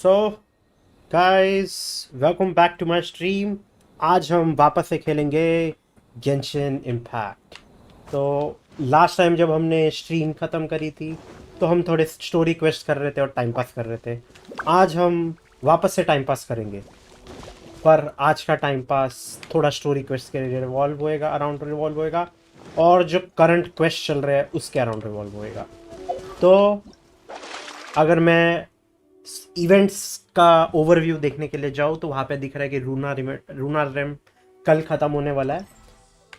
So guys, welcome back to my stream. आज हम वापस से खेलेंगे गेंशिन इम्पैक्ट। तो लास्ट टाइम जब हमने स्ट्रीम ख़त्म करी थी तो हम थोड़े स्टोरी क्वेस्ट कर रहे थे और टाइम पास कर रहे थे। आज हम वापस से टाइम पास करेंगे, पर आज का टाइम पास थोड़ा स्टोरी क्वेस्ट के लिए अराउंड रिवॉल्व होएगा और जो करंट क्वेस्ट चल रहे हैं उसके अराउंड रिवॉल्व होएगा। तो अगर मैं इवेंट्स का ओवरव्यू देखने के लिए जाऊँ तो वहाँ पे दिख रहा है कि रूना रेम कल ख़त्म होने वाला है।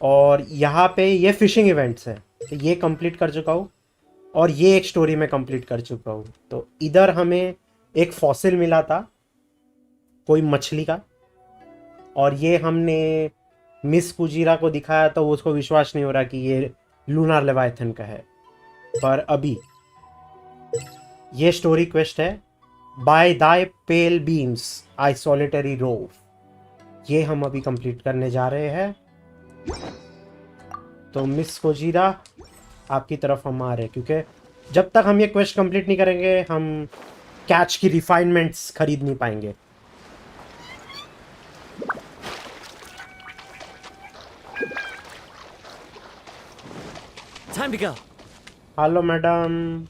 और यहाँ पे ये फिशिंग इवेंट्स हैं, तो ये कंप्लीट कर चुका हूँ और ये एक स्टोरी में कंप्लीट कर चुका हूँ। तो इधर हमें एक फॉसिल मिला था कोई मछली का, और ये हमने मिस कुजीरा को दिखाया तो उसको विश्वास नहीं हो रहा कि ये लूनार लेवायथन का है। पर अभी ये स्टोरी क्वेस्ट है, by thy pale beams I solitary rove. ये हम अभी कंप्लीट करने जा रहे हैं। तो मिस कोजीरा आपकी तरफ हम आ रहे हैं, क्योंकि जब तक हम ये क्वेस्ट कंप्लीट नहीं करेंगे हम कैच की रिफाइनमेंट्स खरीद नहीं पाएंगे। Time to go. Hello madam.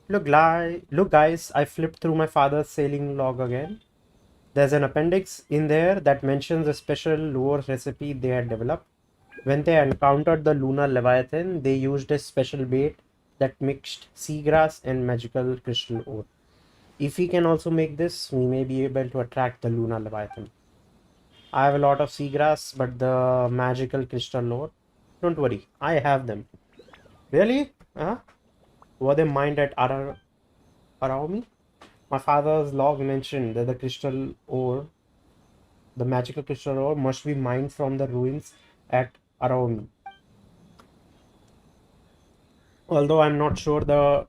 Look guys, I flipped through my father's sailing log again. There's an appendix in there that mentions a special lure recipe they had developed. When they encountered the lunar leviathan, they used a special bait that mixed seagrass and magical crystal ore. If we can also make this, we may be able to attract the lunar leviathan. I have a lot of seagrass, but the magical crystal ore, don't worry, I have them. Really? Huh? Were they mined at Araumi? My father's log mentioned that the magical crystal ore, must be mined from the ruins at Araumi. Although I'm not sure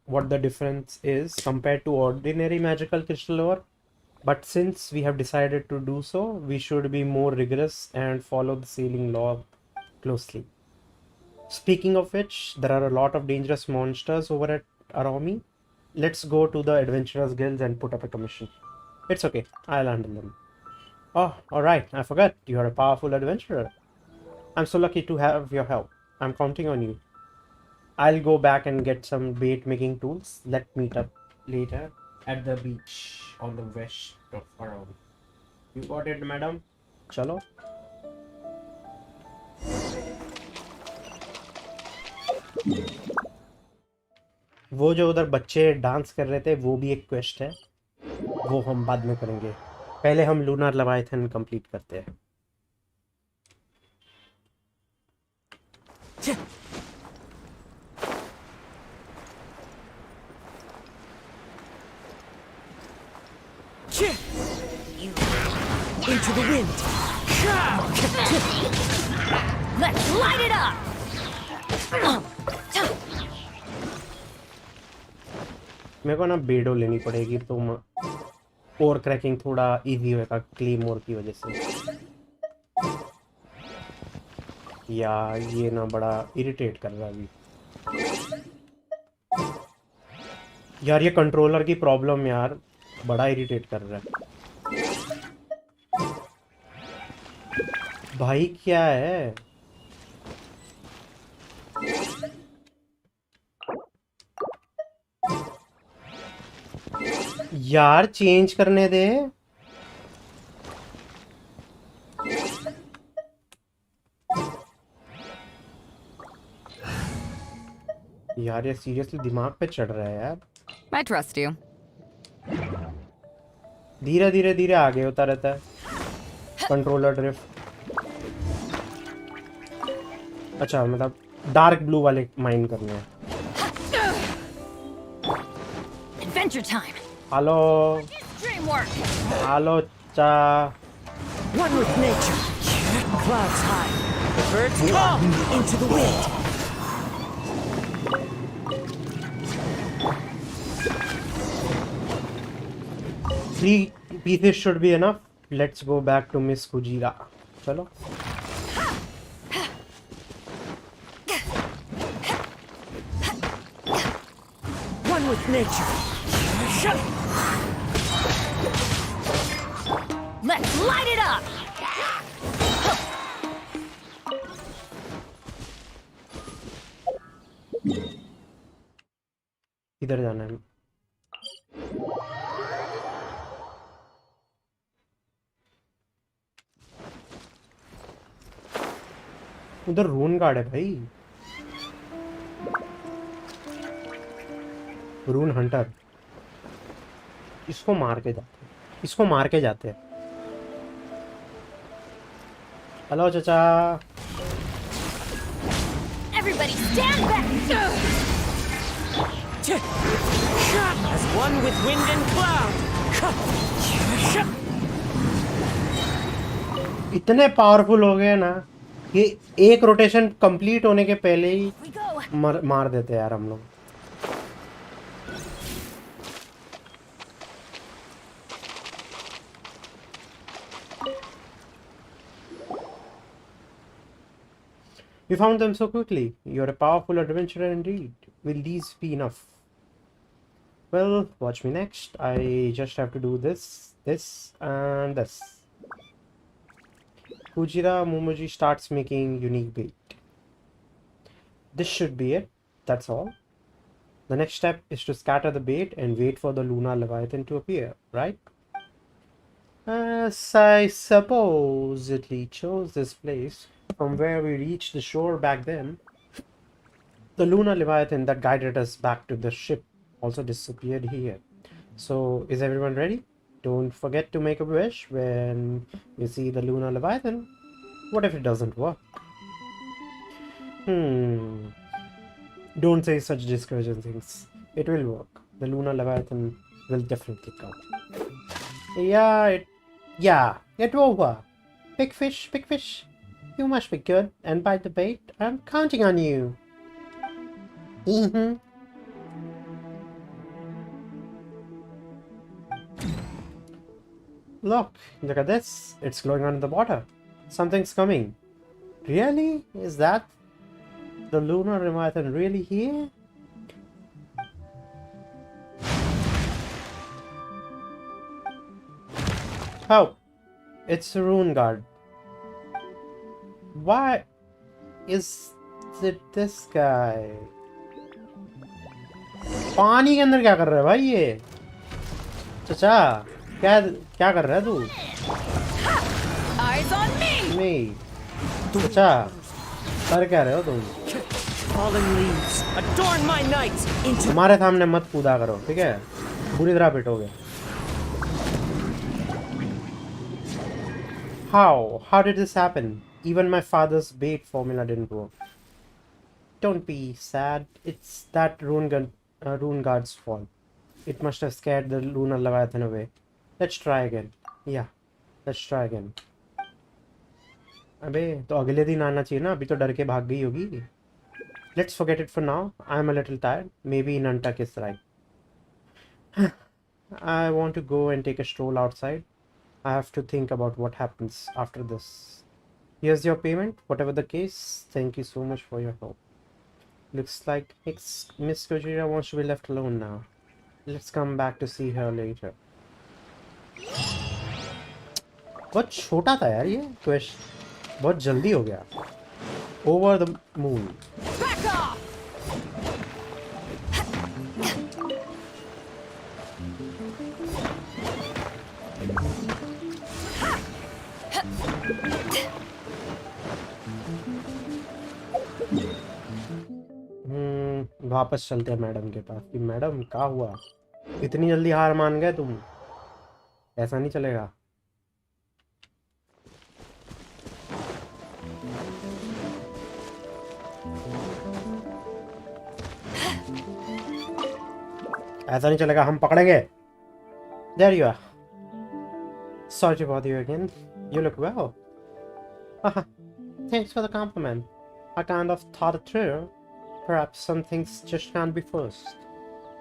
what the difference is compared to ordinary magical crystal ore, but since we have decided to do so, we should be more rigorous and follow the sailing log closely. Speaking of which, there are a lot of dangerous monsters over at Araumi. Let's go to the adventurers guilds and put up a commission. It's okay, I'll handle them. Oh, alright, I forgot, you're a powerful adventurer. I'm so lucky to have your help. I'm counting on you. I'll go back and get some bait making tools. Let's meet up later at the beach on the west of Araumi. You got it, madam? Chalo. वो जो उधर बच्चे dance कर रहे थे वो भी एक क्वेस्ट है, वो हम बाद में करेंगे। पहले हम लूनर लेवायथन कंप्लीट करते हैं। Into the wind. Let's light it up. मेरे को ना बेडो लेनी पड़ेगी, तो और क्रैकिंग थोड़ा इजी होगा क्लेमोर की वजह से। यार ये ना बड़ा इरिटेट कर रहा है अभी। यार ये कंट्रोलर की प्रॉब्लम यार बड़ा इरिटेट कर रहा है भाई। क्या है यार, चेंज करने दे। यार ये सीरियसली दिमाग पे चढ़ रहा है यार। I trust you. धीरे धीरे धीरे आगे होता रहता है कंट्रोलर ड्रिफ्ट। अच्छा, मतलब डार्क ब्लू वाले माइंड करने हैं। Adventure time. Hello Dreamwork. Hello चा। One with nature. Clouds high. The birds come into the wind. Three pieces should be enough. Let's go back to Miss Kujira. चलो। One with nature. Let's light it up! इधर जाना है. उधर रून guard है भाई. रून Hunter. इसको मार के जाते हैं. इसको मार के जाते हैं. हेलो चाचा. Everybody stand back! As one with wind and cloud. इतने पावरफुल हो गए ना कि एक रोटेशन कंप्लीट होने के पहले ही We go! मार देते हैं यार हम लोग. We found them so quickly. You're a powerful adventurer indeed. Will these be enough? Well, watch me next. I just have to do this, this, and this. Kujira Momoji starts making unique bait. This should be it. That's all. The next step is to scatter the bait and wait for the Lunar Leviathan to appear, right? As I supposedly chose this place from where we reached the shore back then, the Lunar Leviathan that guided us back to the ship also disappeared here. So, is everyone ready? Don't forget to make a wish when you see the Lunar Leviathan. What if it doesn't work? Don't say such discouraging things. It will work. The Lunar Leviathan will definitely come. Yeah, it will work. Big fish, big fish. You must be good and bite the bait. I'm counting on you. Look at this. It's glowing under the water. Something's coming. Really? Is that the Lunar Leviathan really here? Oh, it's a rune guard. Why is it this guy? पानी के अंदर क्या कर रहा है भाई ये? चाचा, क्या कर रहा है तू? Eyes on me! नहीं, चाचा, कर क्या रहे हो तुम? Fallen leaves adorn my night into हमारे सामने मत कूदा करो, ठीक है? बुरी तरह पिटोगे. How did this happen? Even my father's bait formula didn't work. Don't be sad. It's that rune guard's fault. It must have scared the Lunar Leviathan away. Let's try again. Yeah, let's try again. अबे तो अगले दिन आना चाहिए ना. अभी तो डर के भाग गई होगी. Let's forget it for now. I'm a little tired. Maybe Nantak is right. I want to go and take a stroll outside. I have to think about what happens after this. Here's your payment. Whatever the case, thank you so much for your help. Looks like Miss Kojira wants to be left alone now. Let's come back to see her later. बहुत छोटा था यार ये question. बहुत जल्दी हो गया. Over the moon. Back off! वापस चलते हैं मैडम के पास. कि मैडम क्या हुआ? इतनी जल्दी हार मान गए तुम? ऐसा नहीं चलेगा. ऐसा नहीं चलेगा. हम पकड़ेंगे. There you are. Sorry to bother you again. You look well. Thanks for the compliment. I kind of thought it through. Perhaps some things just can't be forced.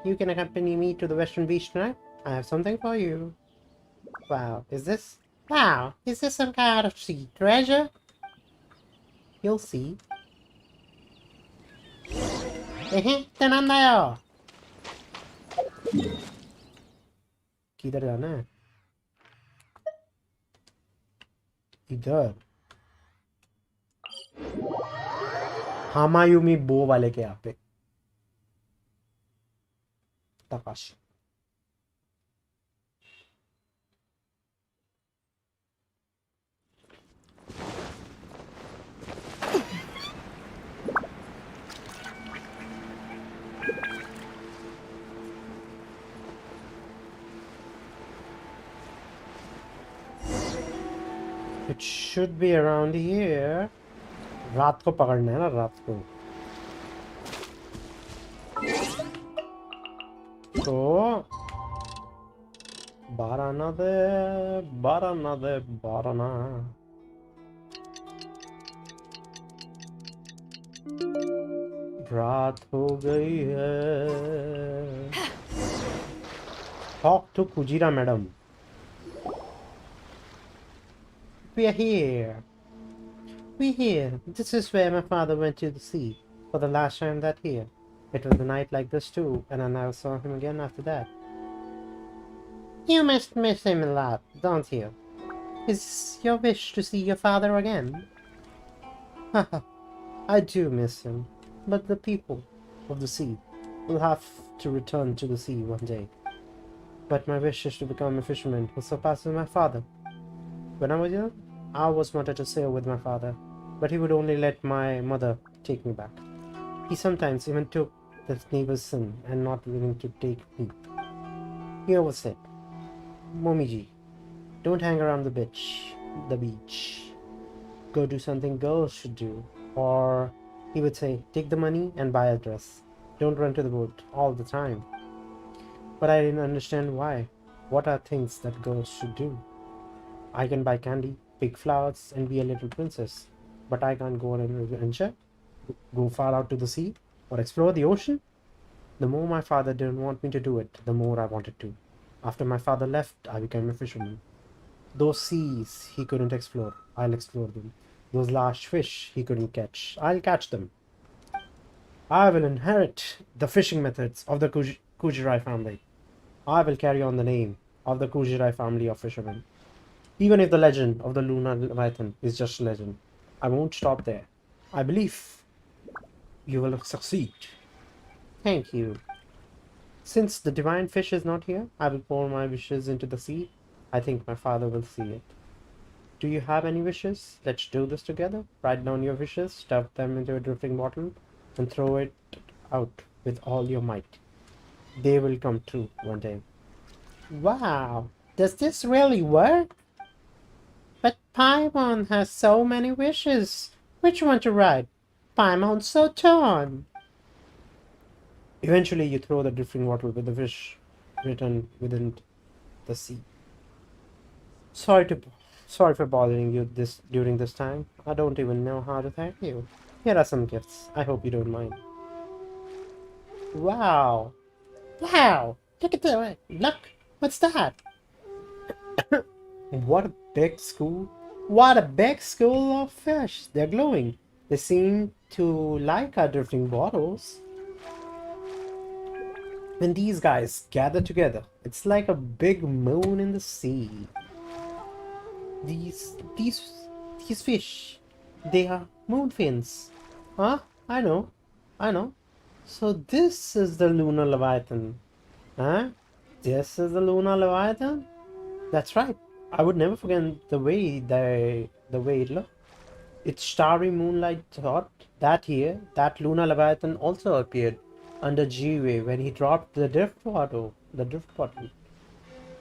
You can accompany me to the Western Beach tonight. I have something for you. Wow, is this some kind of sea treasure? You'll see. किधर जाना है? इधर हामायुमी बो वाले के यहाँ पे Takeshi. It should be around here. रात को पकड़ना है ना, रात को. तो बाराना दे बाराना. रात हो गई है. Talk to Kujira madam. We are here. We're here. This is where my father went to the sea for the last time that year. It was a night like this too, and I never saw him again after that. You must miss him a lot, don't you? Is your wish to see your father again? Haha, I do miss him, but the people of the sea will have to return to the sea one day. But my wish is to become a fisherman who surpasses my father. When I was young, I always wanted to sail with my father, but he would only let my mother take me back. He sometimes even took the neighbor's son and not willing to take me. He always said, Momiji, don't hang around the beach. Go do something girls should do. Or he would say, take the money and buy a dress. Don't run to the boat all the time. But I didn't understand why. What are things that girls should do? I can buy candy, pick flowers, and be a little princess. But I can't go on an adventure, go far out to the sea, or explore the ocean. The more my father didn't want me to do it, the more I wanted to. After my father left, I became a fisherman. Those seas he couldn't explore, I'll explore them. Those large fish he couldn't catch, I'll catch them. I will inherit the fishing methods of the Kujirai family. I will carry on the name of the Kujirai family of fishermen. Even if the legend of the Lunar Leviathan is just a legend, I won't stop there. I believe you will succeed. Thank you. Since the divine fish is not here, I will pour my wishes into the sea. I think my father will see it. Do you have any wishes? Let's do this together. Write down your wishes, stuff them into a drifting bottle, and throw it out with all your might. They will come true one day. Wow! Does this really work? But Paimon has so many wishes. Which one to write? Paimon's so torn. Eventually, you throw the drifting bottle with the fish written within the sea. Sorry for bothering you during this time. I don't even know how to thank you. Here are some gifts. I hope you don't mind. Wow! Wow! Look at that! Look! What's that? What a big school! What a big school of fish! They're glowing. They seem to like our drifting bottles. When these guys gather together, it's like a big moon in the sea. These fish, they are moonfins. Huh? I know. So this is the Lunar Leviathan. Huh? This is the Lunar Leviathan? That's right. I would never forget the way it looked. Its starry moonlight thought that here, that Lunar Leviathan also appeared under G-Wave when he dropped the drift bottle.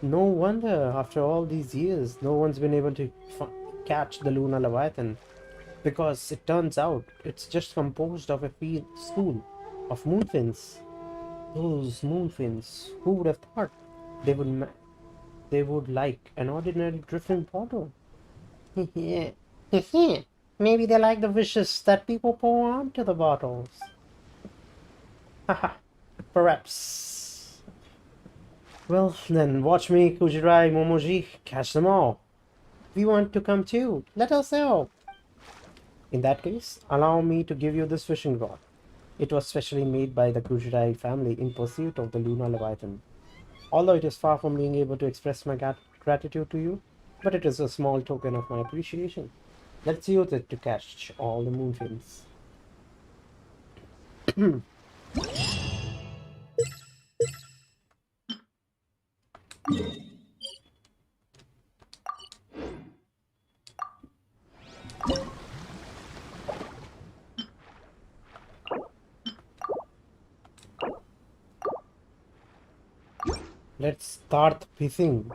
No wonder, after all these years, no one's been able to catch the Lunar Leviathan. Because it turns out, it's just composed of a school of moonfins. Those moonfins, who would have thought they would like an ordinary drifting bottle? Maybe they like the wishes that people pour onto the bottles. Haha, perhaps. Well, then watch me, Kujirai, Momoji, catch them all. We want to come too. Let us help. In that case, allow me to give you this fishing rod. It was specially made by the Kujirai family in pursuit of the Lunar Leviathan. Although it is far from being able to express my gratitude to you, but it is a small token of my appreciation. Let's use it to catch all the moonfilms. Let's start fishing.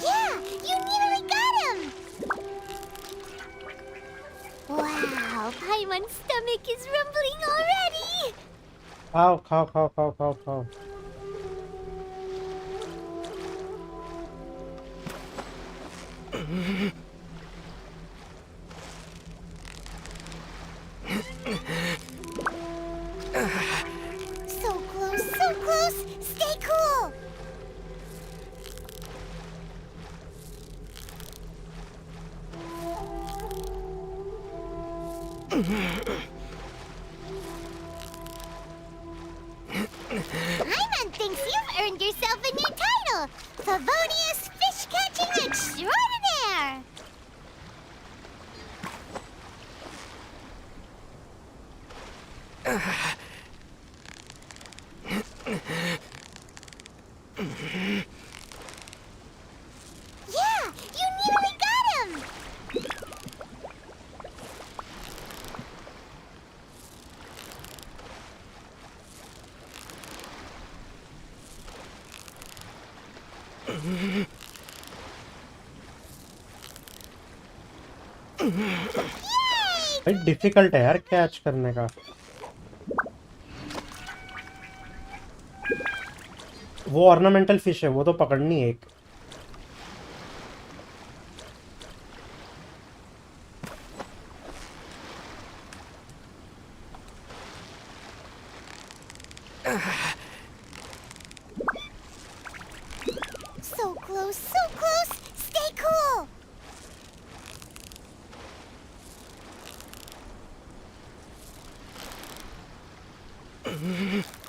Yeah, you nearly got him! Wow, Paimon's stomach is rumbling already! Cow, cow, cow, cow, cow, cow. So close, so close! Stay cool! Paimon thinks you've earned yourself a new title! Favonius Fish-Catching Extraordinaire! Yeah, you nearly got him! भाई difficult है यार catch करने का. वो ornamental fish है, वो तो पकड़नी है एक. So close, so close! Stay cool!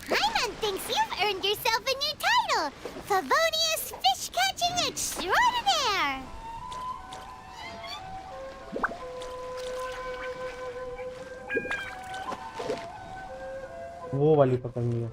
Paimon thinks you've earned yourself a new title! Favonius Fish-Catching Extraordinaire! वो वाली पकड़नी है.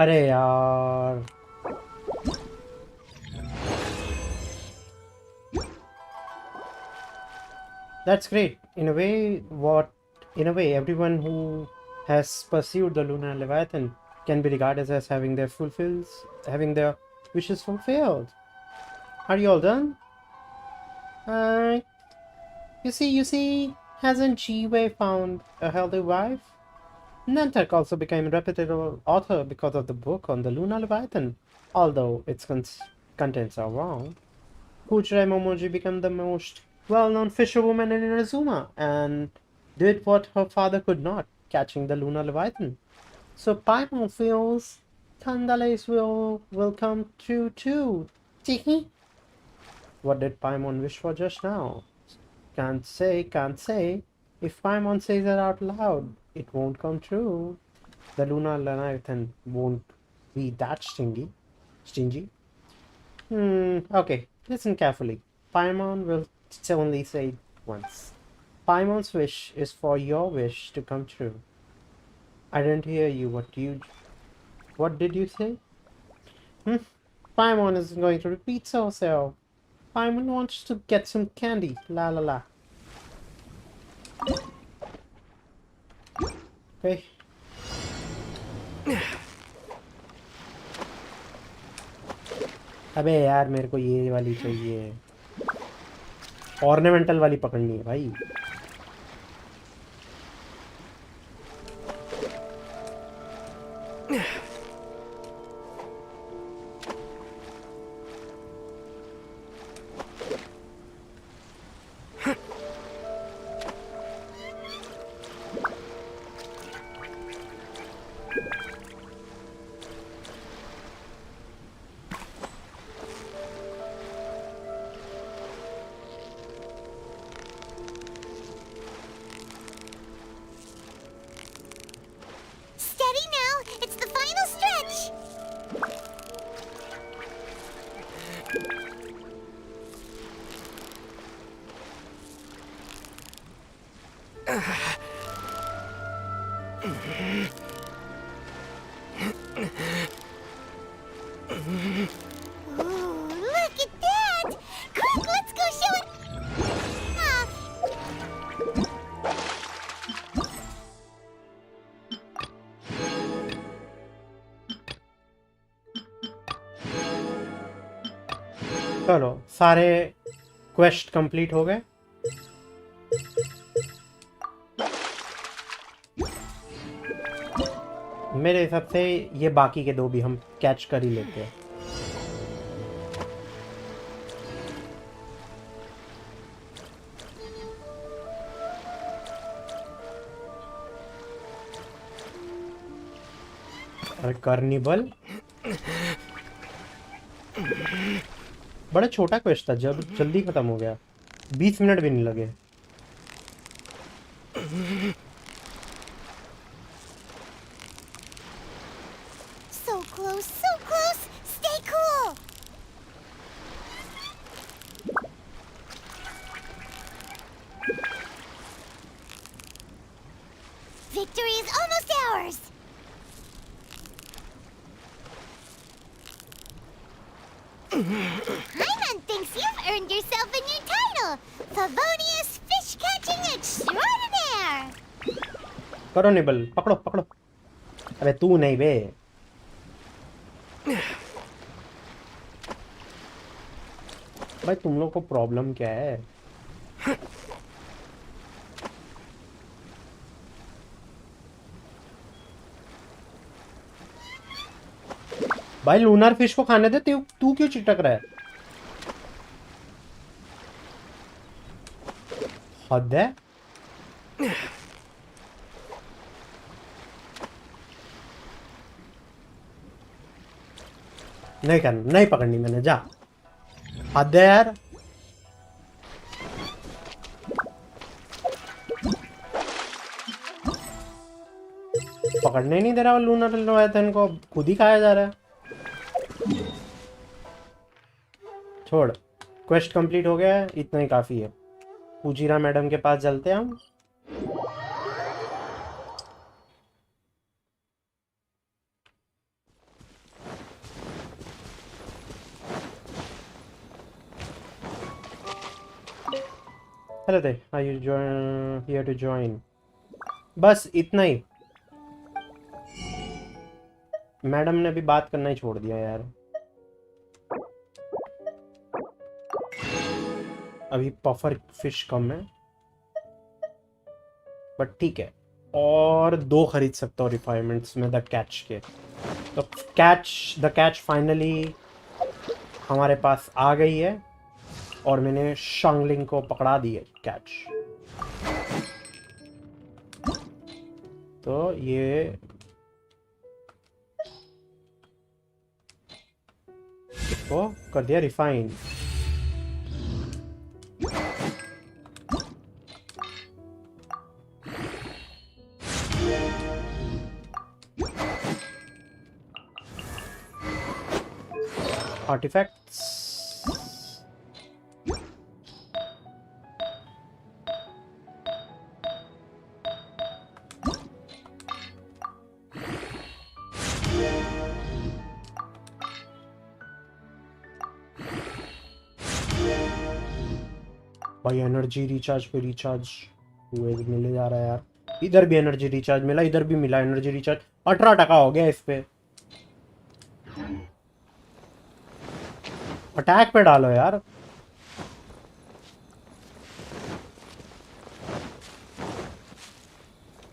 अरे यार. That's great. In a way, everyone who has pursued the Lunar Leviathan can be regarded as having their wishes fulfilled. Are you all done? You see, hasn't Jiwei found a healthy wife? Nantak also became a reputable author because of the book on the Lunar Leviathan, although its contents are wrong. Kuchirei Momoji became the most well-known fisherwoman in Inazuma and did what her father could not, catching the Lunar Leviathan. So Paimon feels Tandale's will come true too. Tiki? What did Paimon wish for just now? Can't say. If Paimon says it out loud, it won't come true. The Lunar Leviathan won't be that stingy. Okay, listen carefully. Paimon will only say it once. Paimon's wish is for your wish to come true. I didn't hear you. What did you say? Paimon is going to repeat so. Paimon wants to get some candy. La la la. Okay. अबे यार मेरे को ये वाली चाहिए. Ornamental वाली पकड़नी है भाई. Ooh, look at that! Quick, let's go show it off! चलो सारे क्वेस्ट कंप्लीट हो गए। मेरे हिसाब से ये बाकी के दो भी हम कैच कर ही लेते हैं। अरे कार्निवल बड़ा छोटा क्वेस्ट था, जब जल्दी खत्म हो गया, 20 मिनट भी नहीं लगे। So close, so close! Stay cool! Victory is almost ours! Hyman thinks you've earned yourself a new title! Favonius Fish Catching Extraordinaire! करो निबल, पकड़ो पकड़ो। अबे तू नहीं बे। भाई तुम लोग को प्रॉब्लम क्या है? भाई लूनर फिश को खाने दे, तू क्यों चिटक रहा है? हद है। नहीं करना, नहीं पकड़नी मैंने, जा। हद है यार। पकड़ने ही नहीं दे रहा वो लूनर लेवाथन को, खुद ही खाया जा रहा है। छोड़, क्वेस्ट कंप्लीट हो गया है, इतना ही काफी है। पूजीरा मैडम के पास चलते हैं हम। Hello there, are you here to join? बस इतना ही। मैडम ने भी बात करना ही छोड़ दिया यार। अभी पफर फिश कम है, बट ठीक है। और 2 खरीद सकता हूँ रिफाइनमेंट्स में द कैच के। तो द कैच फाइनली हमारे पास आ गई है और मैंने शांगलिंग को पकड़ा दी है कैच। तो ये इसको कर दिया रिफाइन। आर्टिफैक्ट्स भाई एनर्जी रिचार्ज पे रिचार्ज हुए मिले जा रहा है यार। इधर भी एनर्जी रिचार्ज मिला, इधर भी मिला एनर्जी रिचार्ज। 18% हो गया इस पे। अटैक पे डालो यार।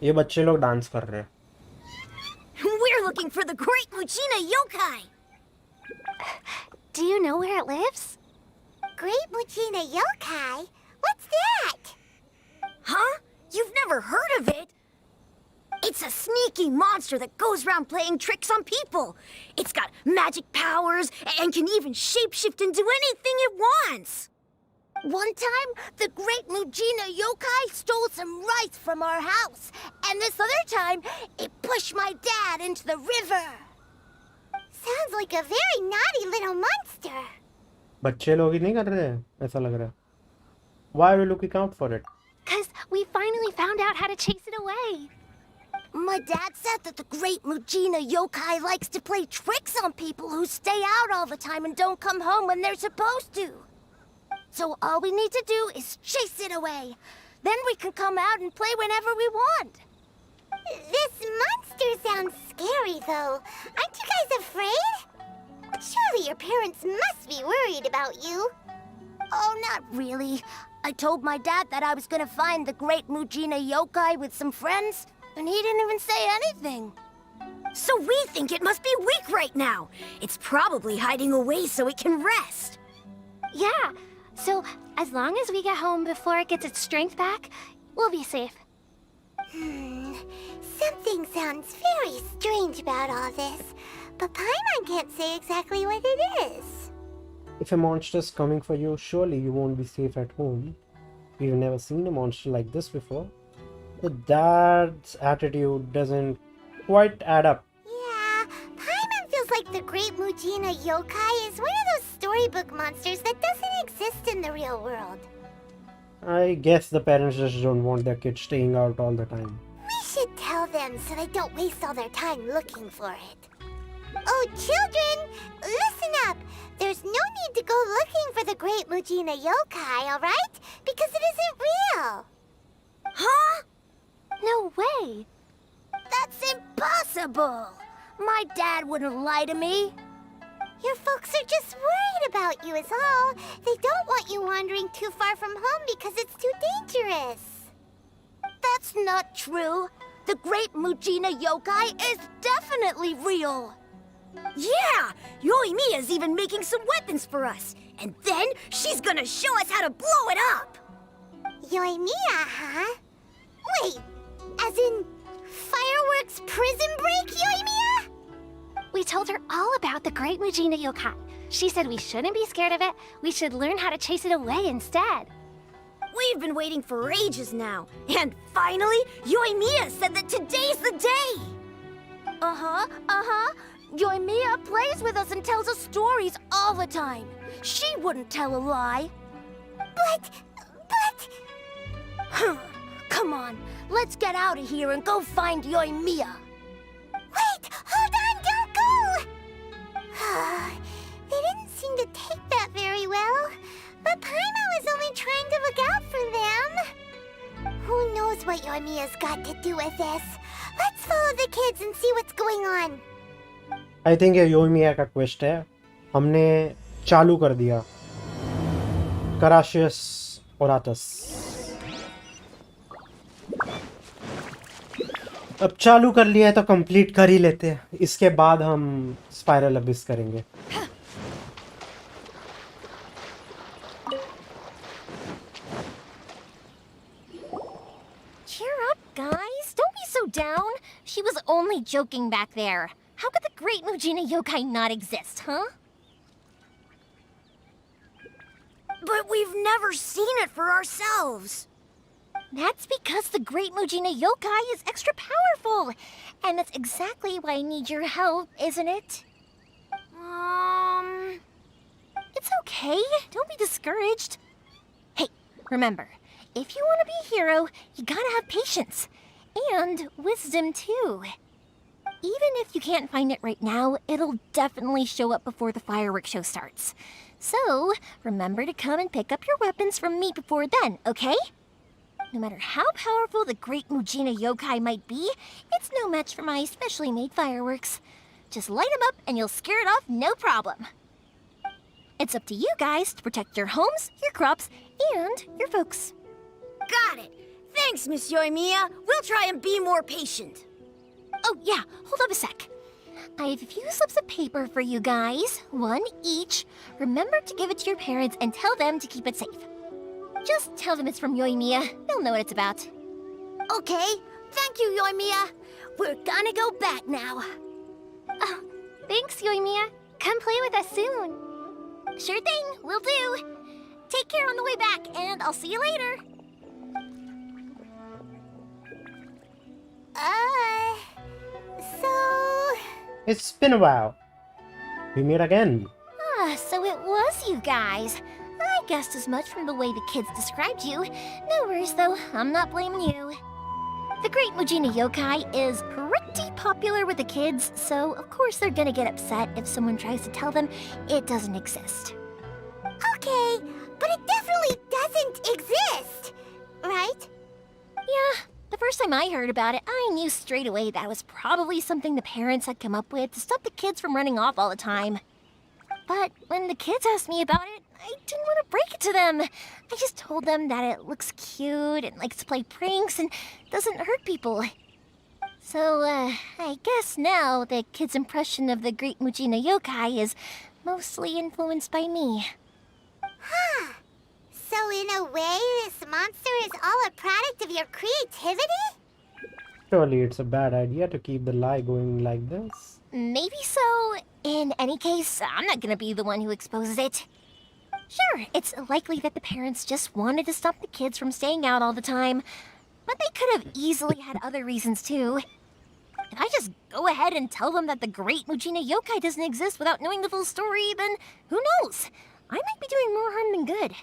ये बच्चे लोग डांस कर रहे हैं। We're looking for the Great Muchina Yokai! Do you know where it lives? Great Muchina Yokai? What's that? Huh? You've never heard of it? It's a sneaky monster that goes around playing tricks on people. It's got magic powers and can even shapeshift into anything it wants. One time, the Great Mujina Yokai stole some rice from our house. And this other time, it pushed my dad into the river. Sounds like a very naughty little monster. बच्चे लोग ही नहीं कर रहे हैं, ऐसा लग रहा है। Why are we looking out for it? 'Cause We finally found out how to chase it away. My dad said that the great Mujina yokai likes to play tricks on people who stay out all the time and don't come home when they're supposed to. So all we need to do is chase it away. Then we can come out and play whenever we want. This monster sounds scary, though. Aren't you guys afraid? Surely your parents must be worried about you. Oh, not really. I told my dad that I was gonna find the great Mujina yokai with some friends, and he didn't even say anything. So we think it must be weak right now. It's probably hiding away so it can rest. Yeah, so as long as we get home before it gets its strength back, we'll be safe. Something sounds very strange about all this, but Paimon can't say exactly what it is. If a monster's coming for you, surely you won't be safe at home. We've never seen a monster like this before. The dad's attitude doesn't quite add up. Yeah, Paimon feels like the great Mujina yokai is one of those storybook monsters that doesn't exist in the real world. I guess the parents just don't want their kids staying out all the time. We should tell them so they don't waste all their time looking for it. Oh, children, listen up. There's no need to go looking for the great Mujina yokai, all right? Because it isn't real. Huh? No way. That's impossible. My dad wouldn't lie to me. Your folks are just worried about you is all. They don't want you wandering too far from home because it's too dangerous. That's not true. The great Mujina yokai is definitely real. Yeah! Yoimiya's even making some weapons for us. And then she's gonna show us how to blow it up! Yoimiya, huh? Wait, as in fireworks prison break, Yoimiya? We told her all about the great Mujina yokai. She said we shouldn't be scared of it. We should learn how to chase it away instead. We've been waiting for ages now. And finally, Yoimiya said that today's the day! Uh-huh. Yoimiya plays with us and tells us stories all the time. She wouldn't tell a lie. But... Come on, let's get out of here and go find Yoimiya. Wait, hold on, don't go! They didn't seem to take that very well. But Paimon was only trying to look out for them. Who knows what Yoimiya's got to do with this? Let's follow the kids and see what's going on. I think ये योमिया का quest है. हमने चालू कर दिया. कराशियस ओराटस. अब चालू कर लिया है तो कंप्लीट कर ही लेते हैं. इसके बाद हम स्पाइरल अबिस करेंगे. Cheer up, guys. Don't be so down. She was only joking back there. How could the great Mujina yokai not exist, huh? But we've never seen it for ourselves. That's because the great Mujina yokai is extra powerful. And that's exactly why I need your help, isn't it? It's okay. Don't be discouraged. Hey, remember, if you want to be a hero, you gotta have patience. And wisdom, too. Even if you can't find it right now, it'll definitely show up before the fireworks show starts. So, remember to come and pick up your weapons from me before then, okay? No matter how powerful the great Mujina yokai might be, it's no match for my specially made fireworks. Just light them up and you'll scare it off no problem. It's up to you guys to protect your homes, your crops, and your folks. Got it. Thanks, Miss Yoimiya. We'll try and be more patient. Oh, yeah, hold up a sec. I have a few slips of paper for you guys, one each. Remember to give it to your parents and tell them to keep it safe. Just tell them it's from Yoimiya. They'll know what it's about. Okay. Thank you, Yoimiya. We're gonna go back now. Oh, thanks, Yoimiya. Come play with us soon. Sure thing, will do. Take care on the way back, and I'll see you later. So... It's been a while. We meet again. So it was you guys. I guessed as much from the way the kids described you. No worries though, I'm not blaming you. The Great Mujina Yokai is pretty popular with the kids, so of course they're gonna get upset if someone tries to tell them it doesn't exist. Okay, but it definitely doesn't exist, right? Yeah, the first time I heard about it, I knew straight away that was probably something the parents had come up with to stop the kids from running off all the time. But when the kids asked me about it, I didn't want to break it to them. I just told them that it looks cute and likes to play pranks and doesn't hurt people. So, I guess now the kids' impression of the Great Mujina Yokai is mostly influenced by me. Huh. So in a way, this monster is all a product of your creativity? Surely it's a bad idea to keep the lie going like this. Maybe so. In any case, I'm not gonna be the one who exposes it. Sure, it's likely that the parents just wanted to stop the kids from staying out all the time, but they could have easily had other reasons too. If I just go ahead and tell them that the Great Mujina Yokai doesn't exist without knowing the full story, then who knows? I might be doing more harm than good.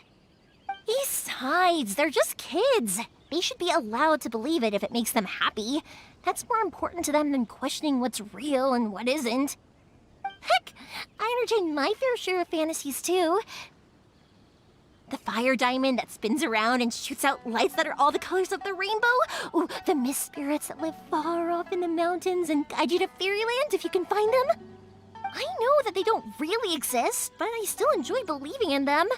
Besides, they're just kids. They should be allowed to believe it if it makes them happy. That's more important to them than questioning what's real and what isn't. Heck, I entertain my fair share of fantasies too. The fire diamond that spins around and shoots out lights that are all the colors of the rainbow. Ooh, the mist spirits that live far off in the mountains and guide you to fairyland if you can find them. I know that they don't really exist, but I still enjoy believing in them.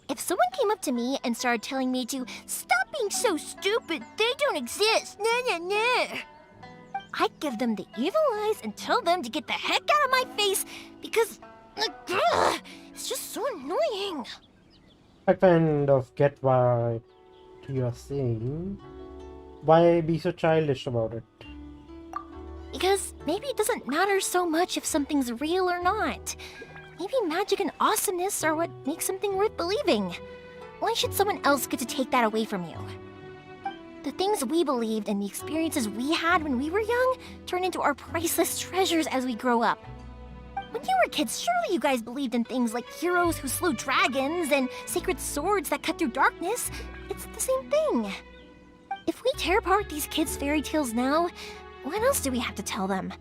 If someone came up to me and started telling me to stop being so stupid, they don't exist, I'd give them the evil eyes and tell them to get the heck out of my face because it's just so annoying. I kind of get what you're saying. Why be so childish about it? Because maybe it doesn't matter so much if something's real or not. Maybe magic and awesomeness are what makes something worth believing. Why should someone else get to take that away from you? The things we believed and the experiences we had when we were young turn into our priceless treasures as we grow up. When you were kids, surely you guys believed in things like heroes who slew dragons and sacred swords that cut through darkness. It's the same thing. If we tear apart these kids' fairy tales now, what else do we have to tell them?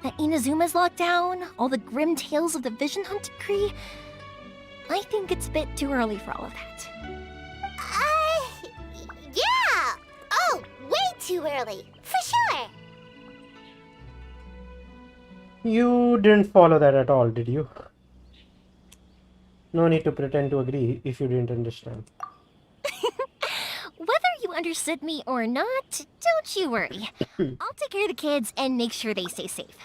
That Inazuma's locked down? All the grim tales of the Vision Hunt decree? I think it's a bit too early for all of that. Yeah! Oh, way too early, for sure! You didn't follow that at all, did you? No need to pretend to agree if you didn't understand. Whether you understood me or not, don't you worry. I'll take care of the kids and make sure they stay safe.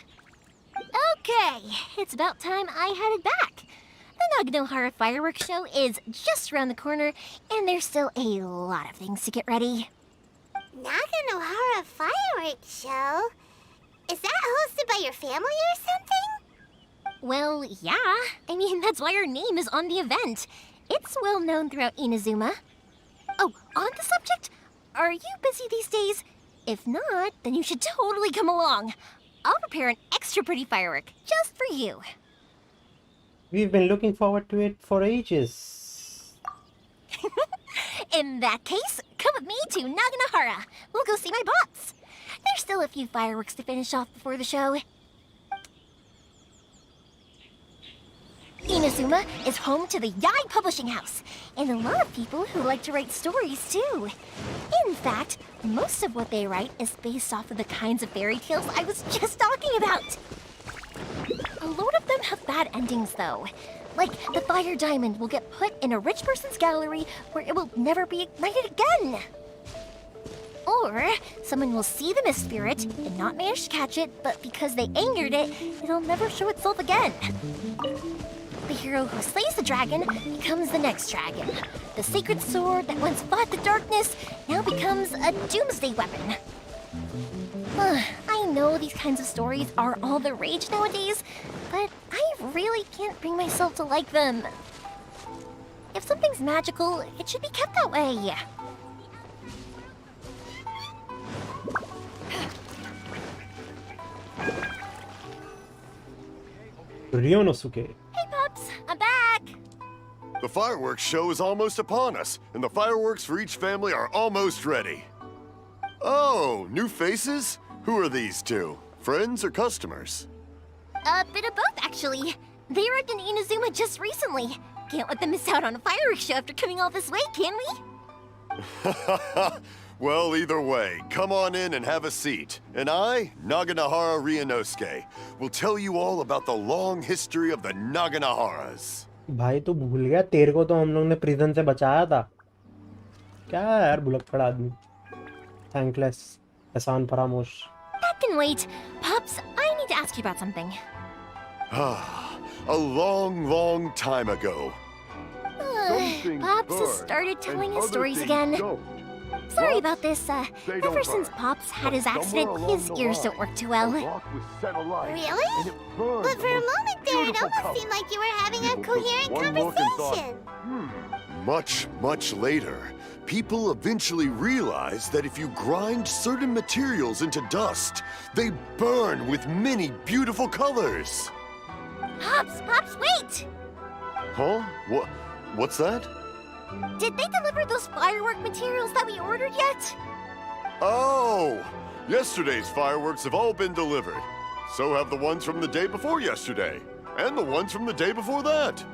Okay, it's about time I headed back. The Naganohara fireworks show is just around the corner, and there's still a lot of things to get ready. Naganohara fireworks show? Is that hosted by your family or something? Well, yeah. I mean, that's why our name is on the event. It's well known throughout Inazuma. Oh, on the subject, are you busy these days? If not, then you should totally come along. I'll prepare an extra pretty firework just for you. We've been looking forward to it for ages. In that case, come with me to Naganohara. We'll go see my bots. There's still a few fireworks to finish off before the show. Inazuma is home to the Yai Publishing House, and a lot of people who like to write stories too. In fact, most of what they write is based off of the kinds of fairy tales I was just talking about. A lot of them have bad endings though. Like the fire diamond will get put in a rich person's gallery where it will never be ignited again. Or someone will see the mist spirit and not manage to catch it, but because they angered it, it'll never show itself again. The hero who slays the dragon becomes the next dragon. The sacred sword that once fought the darkness now becomes a doomsday weapon. I know these kinds of stories are all the rage nowadays, but I really can't bring myself to like them. If something's magical, it should be kept that way. Ryonosuke. Hey, Pops, I'm back! The fireworks show is almost upon us, and the fireworks for each family are almost ready. Oh, new faces? Who are these two? Friends or customers? A bit of both, actually. They arrived in Inazuma just recently. Can't let them miss out on a fireworks show after coming all this way, can we? Well, either way, come on in and have a seat. And I, Naganahara Ryunosuke, will tell you all about the long history of the Naganaharas. भाई तू भूल गया, तेरे को तो हम लोग ने प्रिजन से बचाया था। क्या है यार भुलक्कड़ आदमी। थैंकलेस, एहसान फरामोश। That can wait. Pops, I need to ask you about something. A long, long time ago. Pops has started telling his stories again. Sorry about this. Ever since Pops had his accident, his ears don't work too well. Really? But for a moment there, it almost seemed like you were having a coherent conversation. Much, much later, people eventually realized that if you grind certain materials into dust, they burn with many beautiful colors. Pops, wait! Huh? What's that? Did they deliver those firework materials that we ordered yet? Oh! Yesterday's fireworks have all been delivered. So have the ones from the day before yesterday. And the ones from the day before that.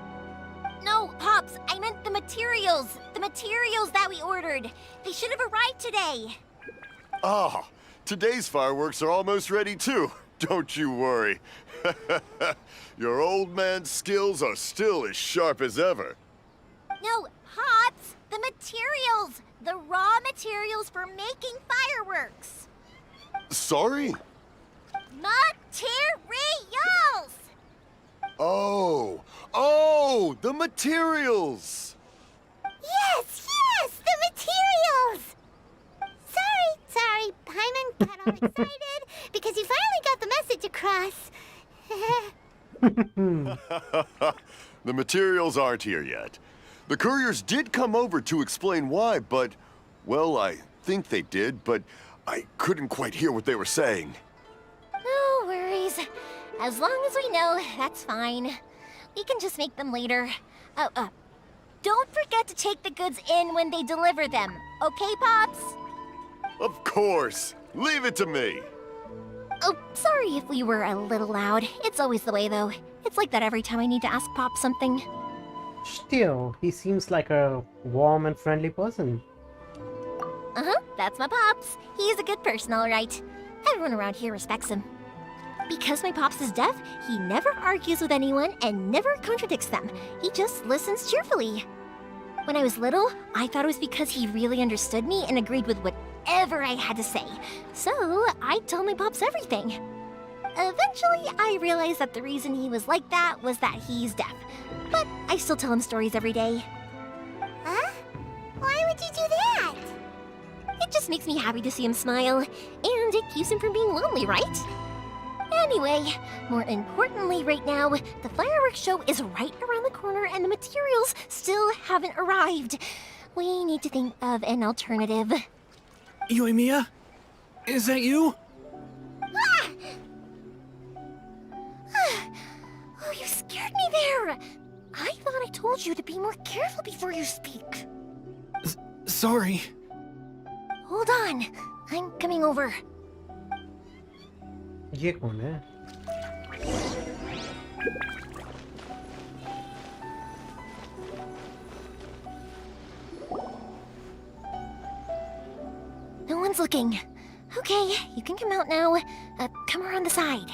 No, Pops, I meant the materials. The materials that we ordered. They should have arrived today. Ah, today's fireworks are almost ready too. Don't you worry. Your old man's skills are still as sharp as ever. No, Pops, the materials. The raw materials for making fireworks. Sorry? Materials! Oh, the materials! Yes, the materials! Sorry, Paimon got all excited because you finally got the message across. The materials aren't here yet. The couriers did come over to explain why, but, well, I think they did, but I couldn't quite hear what they were saying. No worries. As long as we know, that's fine. We can just make them later. Don't forget to take the goods in when they deliver them. Okay, Pops? Of course. Leave it to me. Oh, sorry if we were a little loud. It's always the way, though. It's like that every time I need to ask Pop something. Still, he seems like a warm and friendly person. Uh-huh, that's my Pops. He's a good person, all right. Everyone around here respects him. Because my Pops is deaf, he never argues with anyone and never contradicts them. He just listens cheerfully. When I was little, I thought it was because he really understood me and agreed with whatever I had to say. So, I told my Pops everything. Eventually, I realized that the reason he was like that was that he's deaf. But I still tell him stories every day. Huh? Why would you do that? It just makes me happy to see him smile, and it keeps him from being lonely, right? Anyway, more importantly right now, the fireworks show is right around the corner and the materials still haven't arrived. We need to think of an alternative. Yoimiya? Is that you? Oh, you scared me there! I thought I told you to be more careful before you speak. Sorry. Hold on, I'm coming over. ये कौन है? No one's looking. Okay, you can come out now. Come around the side.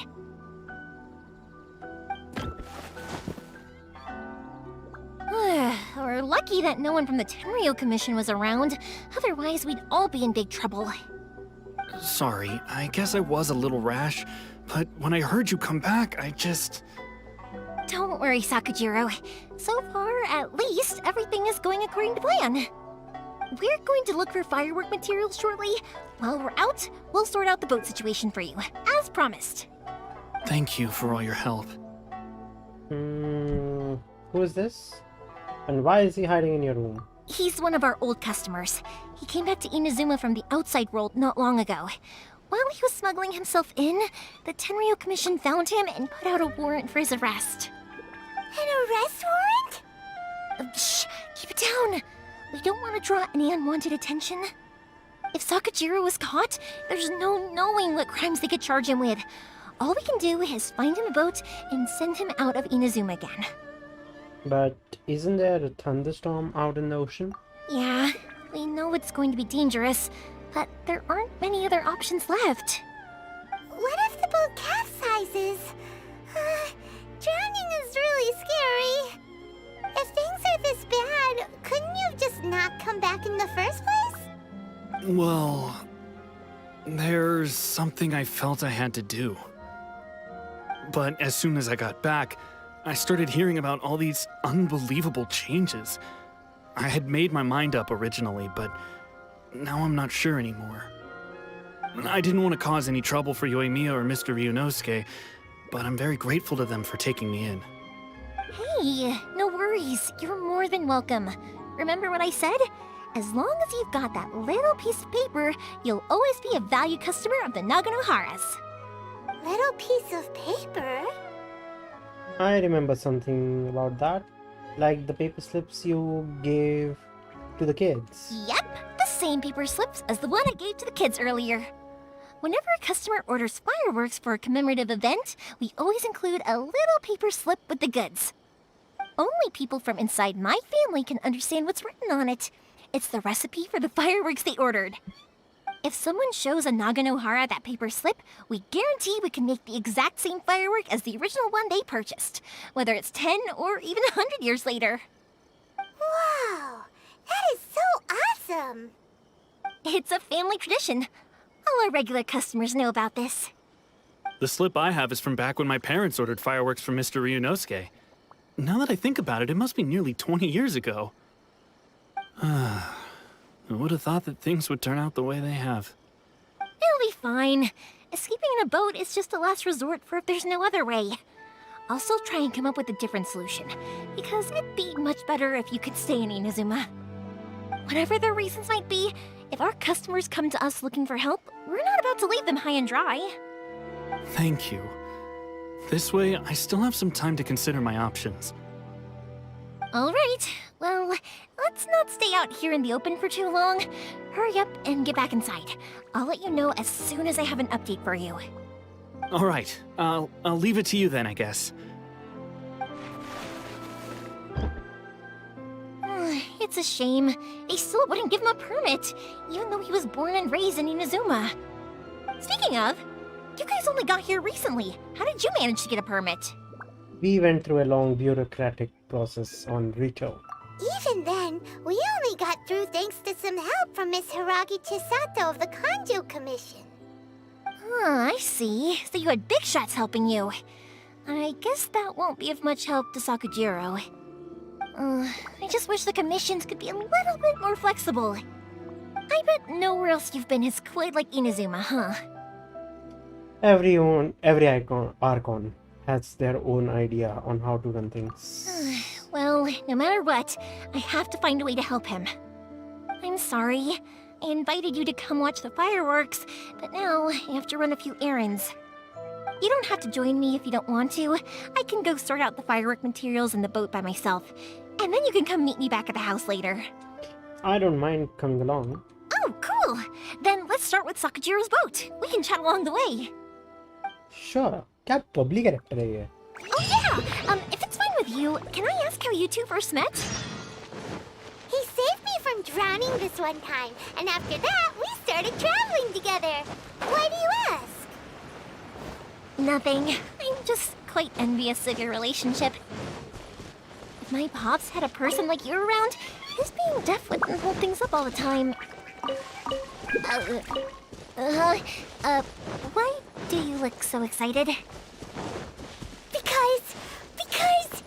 We're lucky that no one from the Tenryo Commission was around. Otherwise, we'd all be in big trouble. Sorry, I guess I was a little rash, but when I heard you come back, I just... Don't worry, Sakujiro. So far, at least, everything is going according to plan. We're going to look for firework materials shortly. While we're out, we'll sort out the boat situation for you, as promised. Thank you for all your help. Who is this? And why is he hiding in your room? He's one of our old customers. He came back to Inazuma from the outside world not long ago. While he was smuggling himself in, the Tenryo Commission found him and put out a warrant for his arrest. An arrest warrant? Shh! Keep it down! We don't want to draw any unwanted attention. If Sakajiro was caught, there's no knowing what crimes they could charge him with. All we can do is find him a boat and send him out of Inazuma again. But isn't there a thunderstorm out in the ocean? Yeah, we know it's going to be dangerous, but there aren't many other options left. What if the boat capsizes? Drowning is really scary. If things are this bad, couldn't you just not come back in the first place? Well, there's something I felt I had to do. But as soon as I got back, I started hearing about all these unbelievable changes. I had made my mind up originally, but now I'm not sure anymore. I didn't want to cause any trouble for Yoimiya or Mr. Ryunosuke, but I'm very grateful to them for taking me in. Hey, no worries. You're more than welcome. Remember what I said? As long as you've got that little piece of paper, you'll always be a valued customer of the Naganoharas. Little piece of paper? I remember something about that. Like the paper slips you gave to the kids. Yep, the same paper slips as the one I gave to the kids earlier. Whenever a customer orders fireworks for a commemorative event, we always include a little paper slip with the goods. Only people from inside my family can understand what's written on it. It's the recipe for the fireworks they ordered. If someone shows a Naganohara that paper slip, we guarantee we can make the exact same firework as the original one they purchased, whether it's 10 or even 100 years later. Wow, that is so awesome! It's a family tradition. All our regular customers know about this. The slip I have is from back when my parents ordered fireworks from Mr. Ryunosuke. Now that I think about it, it must be nearly 20 years ago. I would have thought that things would turn out the way they have. It'll be fine. Escaping in a boat is just a last resort for if there's no other way. I'll still try and come up with a different solution, because it'd be much better if you could stay in Inazuma. Whatever their reasons might be, if our customers come to us looking for help, we're not about to leave them high and dry. Thank you. This way, I still have some time to consider my options. All right, well, let's not stay out here in the open for too long. Hurry up and get back inside. I'll let you know as soon as I have an update for you. All right, I'll leave it to you then, I guess. It's a shame. They still wouldn't give him a permit, even though he was born and raised in Inazuma. Speaking of, you guys only got here recently. How did you manage to get a permit? We went through a long bureaucratic process on Rito. Even then, we only got through thanks to some help from Miss Hiragi Chisato of the Kanjo Commission. I see. So you had big shots helping you. I guess that won't be of much help to Sakajiro. I just wish the commissions could be a little bit more flexible. I bet nowhere else you've been is quite like Inazuma, huh? Every Archon has their own idea on how to run things. Well, no matter what, I have to find a way to help him. I'm sorry. I invited you to come watch the fireworks, but now I have to run a few errands. You don't have to join me if you don't want to. I can go sort out the firework materials in the boat by myself, and then you can come meet me back at the house later. I don't mind coming along. Oh, cool! Then let's start with Sakajiro's boat. We can chat along the way. Sure. क्या public character है ये? Oh yeah! If it's fine with you, can I ask how you two first met? He saved me from drowning this one time, and after that, we started traveling together. Why do you ask? Nothing. I'm just quite envious of your relationship. If my pops had a person like you around, his being deaf wouldn't hold things up all the time. Why do you look so excited? Because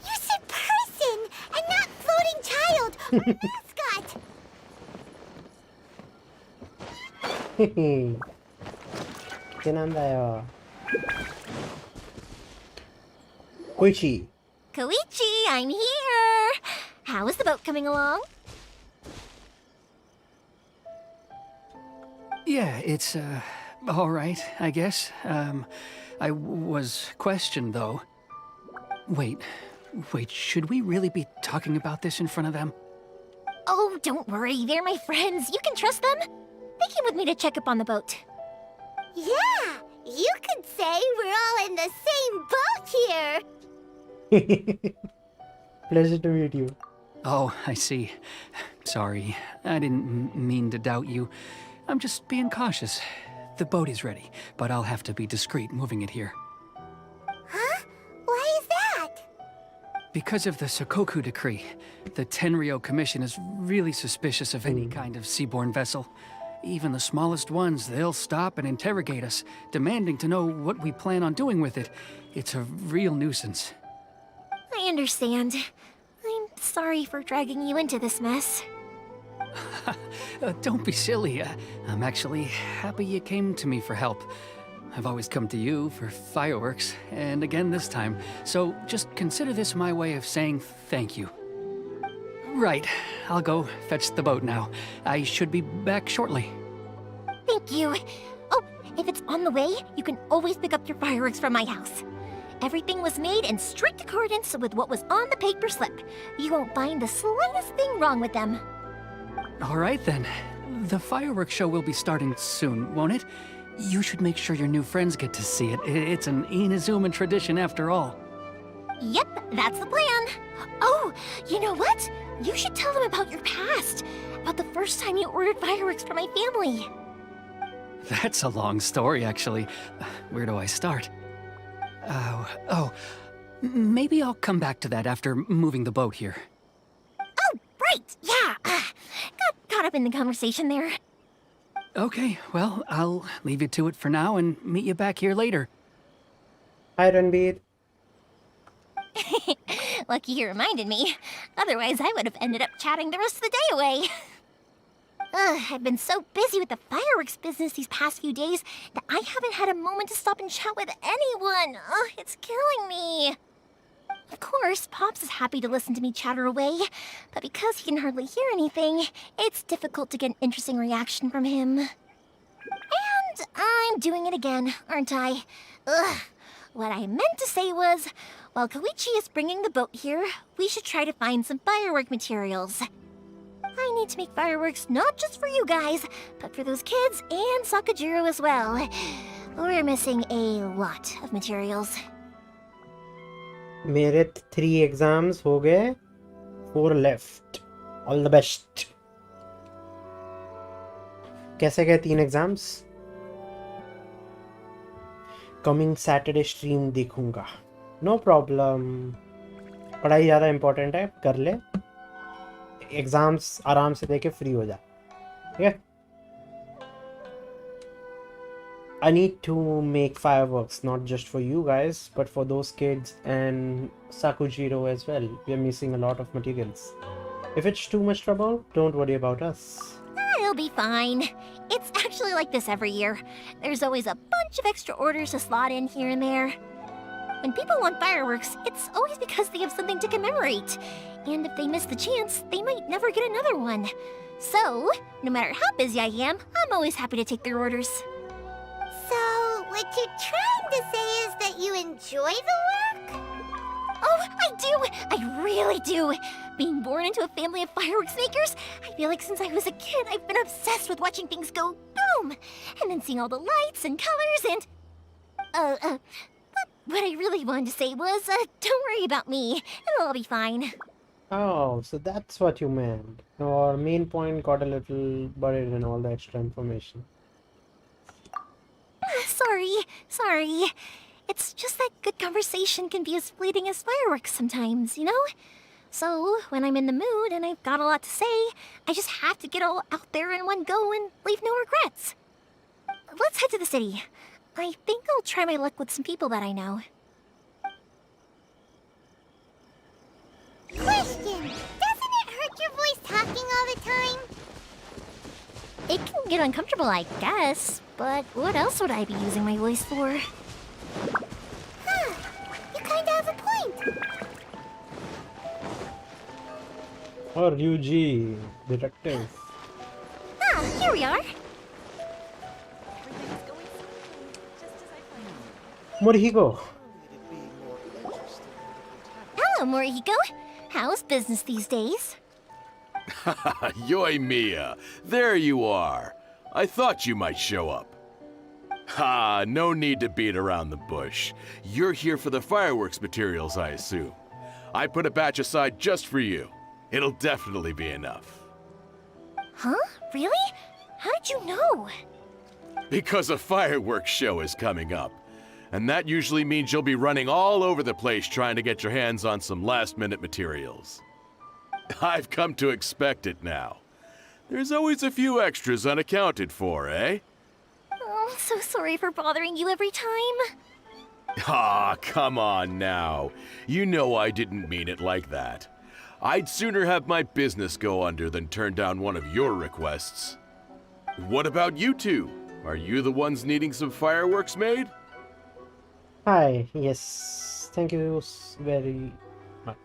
you said person and not floating child or mascot. Kinanda Koichi. Koichi, I'm here! How is the boat coming along? Yeah, it's, all right, I guess. I was questioned, though. Wait, Wait, should we really be talking about this in front of them? Oh, don't worry, they're my friends. You can trust them. They came with me to check up on the boat. Yeah, you could say we're all in the same boat here. Pleasure to meet you. Oh, I see. Sorry, I didn't mean to doubt you. I'm just being cautious. The boat is ready, but I'll have to be discreet moving it here. Huh? Why is that? Because of the Sokoku decree, the Tenryo Commission is really suspicious of any kind of seaborne vessel. Even the smallest ones, they'll stop and interrogate us, demanding to know what we plan on doing with it. It's a real nuisance. I understand. I'm sorry for dragging you into this mess. Don't be silly. I'm actually happy you came to me for help. I've always come to you for fireworks, and again this time. So just consider this my way of saying thank you. Right, I'll go fetch the boat now. I should be back shortly. Thank you. Oh, if it's on the way, you can always pick up your fireworks from my house. Everything was made in strict accordance with what was on the paper slip. You won't find the slightest thing wrong with them. All right then. The fireworks show will be starting soon, won't it? You should make sure your new friends get to see it. It's an Inazuma tradition after all. Yep, that's the plan. Oh, you know what? You should tell them about your past. About the first time you ordered fireworks for my family. That's a long story, actually. Where do I start? Maybe I'll come back to that after moving the boat here. Oh, right, yeah. Got caught up in the conversation there. Okay, well, I'll leave you to it for now and meet you back here later. Hi, Ranbir. Lucky you reminded me. Otherwise, I would have ended up chatting the rest of the day away. I've been so busy with the fireworks business these past few days that I haven't had a moment to stop and chat with anyone. It's killing me. Of course, Pops is happy to listen to me chatter away, but because he can hardly hear anything, it's difficult to get an interesting reaction from him. And I'm doing it again, aren't I? What I meant to say was, while Koichi is bringing the boat here, we should try to find some firework materials. I need to make fireworks not just for you guys, but for those kids and Sakajiro as well. We're missing a lot of materials. मेरे 3 exams हो गए, 4 left. All the best. कैसे गए 3 exams? Coming Saturday stream देखूंगा. No problem. पढ़ाई ज़्यादा important है, कर ले. एग्जाम्स आराम से देके फ्री हो जा. ठीक है. I need to make fireworks not just for you guys, but for those kids and Sakujiro as well. We are missing a lot of materials. If it's too much trouble, don't worry about us. It'll be fine. It's actually like this every year. There's always a bunch of extra orders to slot in here and there. When people want fireworks, it's always because they have something to commemorate. And if they miss the chance, they might never get another one. So, no matter how busy I am, I'm always happy to take their orders. So, what you're trying to say is that you enjoy the work? Oh, I do! I really do! Being born into a family of fireworks makers, I feel like since I was a kid, I've been obsessed with watching things go boom! And then seeing all the lights and colors and... But what I really wanted to say was, don't worry about me. It'll all be fine. Oh, so that's what you meant. Your main point got a little buried in all the extra information. Sorry. It's just that good conversation can be as fleeting as fireworks sometimes, you know? So, when I'm in the mood and I've got a lot to say, I just have to get all out there in one go and leave no regrets. Let's head to the city. I think I'll try my luck with some people that I know. Question! Doesn't it hurt your voice talking all the time? It can get uncomfortable, I guess, but what else would I be using my voice for? Huh. You kinda have a point. Or Ryuji, detective. Ah, here we are. Morihiko. Hello, Morihiko. How's business these days? Yoimiya, there you are. I thought you might show up. Ha, no need to beat around the bush. You're here for the fireworks materials, I assume. I put a batch aside just for you. It'll definitely be enough. Huh? Really? How did you know? Because a fireworks show is coming up. And that usually means you'll be running all over the place trying to get your hands on some last-minute materials. I've come to expect it now. There's always a few extras unaccounted for, eh? Oh, so sorry for bothering you every time. Ah, come on now. You know I didn't mean it like that. I'd sooner have my business go under than turn down one of your requests. What about you two? Are you the ones needing some fireworks made? Hi, yes. Thank you very much.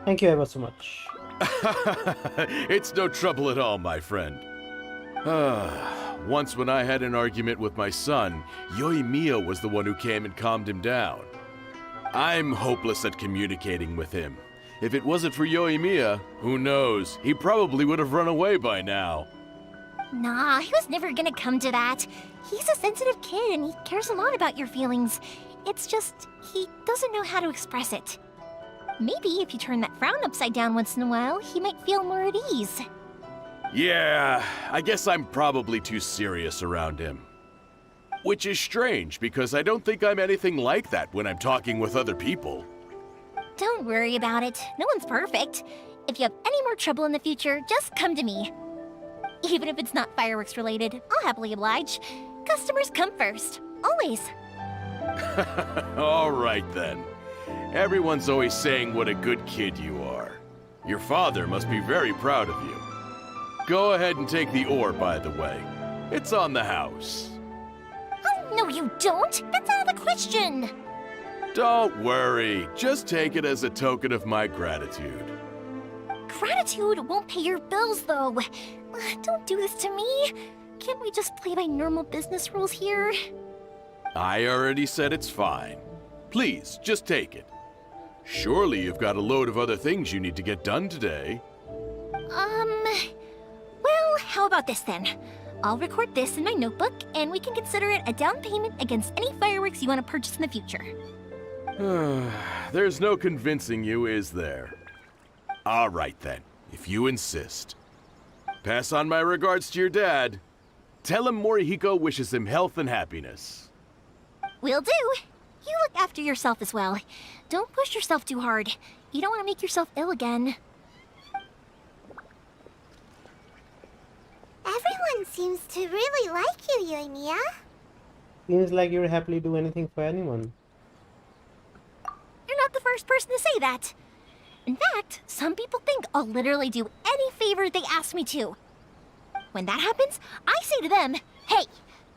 Thank you ever so much. It's no trouble at all, my friend. Once when I had an argument with my son, Yoimiya was the one who came and calmed him down. I'm hopeless at communicating with him. If it wasn't for Yoimiya, who knows, he probably would have run away by now. Nah, he was never gonna come to that. He's a sensitive kid and he cares a lot about your feelings. It's just, he doesn't know how to express it. Maybe if you turn that frown upside down once in a while, he might feel more at ease. Yeah, I guess I'm probably too serious around him. Which is strange, because I don't think I'm anything like that when I'm talking with other people. Don't worry about it. No one's perfect. If you have any more trouble in the future, just come to me. Even if it's not fireworks related, I'll happily oblige. Customers come first. Always. All right then. Everyone's always saying what a good kid you are. Your father must be very proud of you. Go ahead and take the ore, by the way. It's on the house. Oh, no you don't! That's out of the question! Don't worry. Just take it as a token of my gratitude. Gratitude won't pay your bills, though. Don't do this to me. Can't we just play by normal business rules here? I already said it's fine. Please, just take it. Surely you've got a load of other things you need to get done today. Well, how about this then? I'll record this in my notebook, and we can consider it a down payment against any fireworks you want to purchase in the future. There's no convincing you, is there? All right then, if you insist. Pass on my regards to your dad. Tell him Morihiko wishes him health and happiness. Will do. You look after yourself as well. Don't push yourself too hard. You don't want to make yourself ill again. Everyone seems to really like you, Yoimiya. Seems like you'd happily do anything for anyone. You're not the first person to say that. In fact, some people think I'll literally do any favor they ask me to. When that happens, I say to them, hey,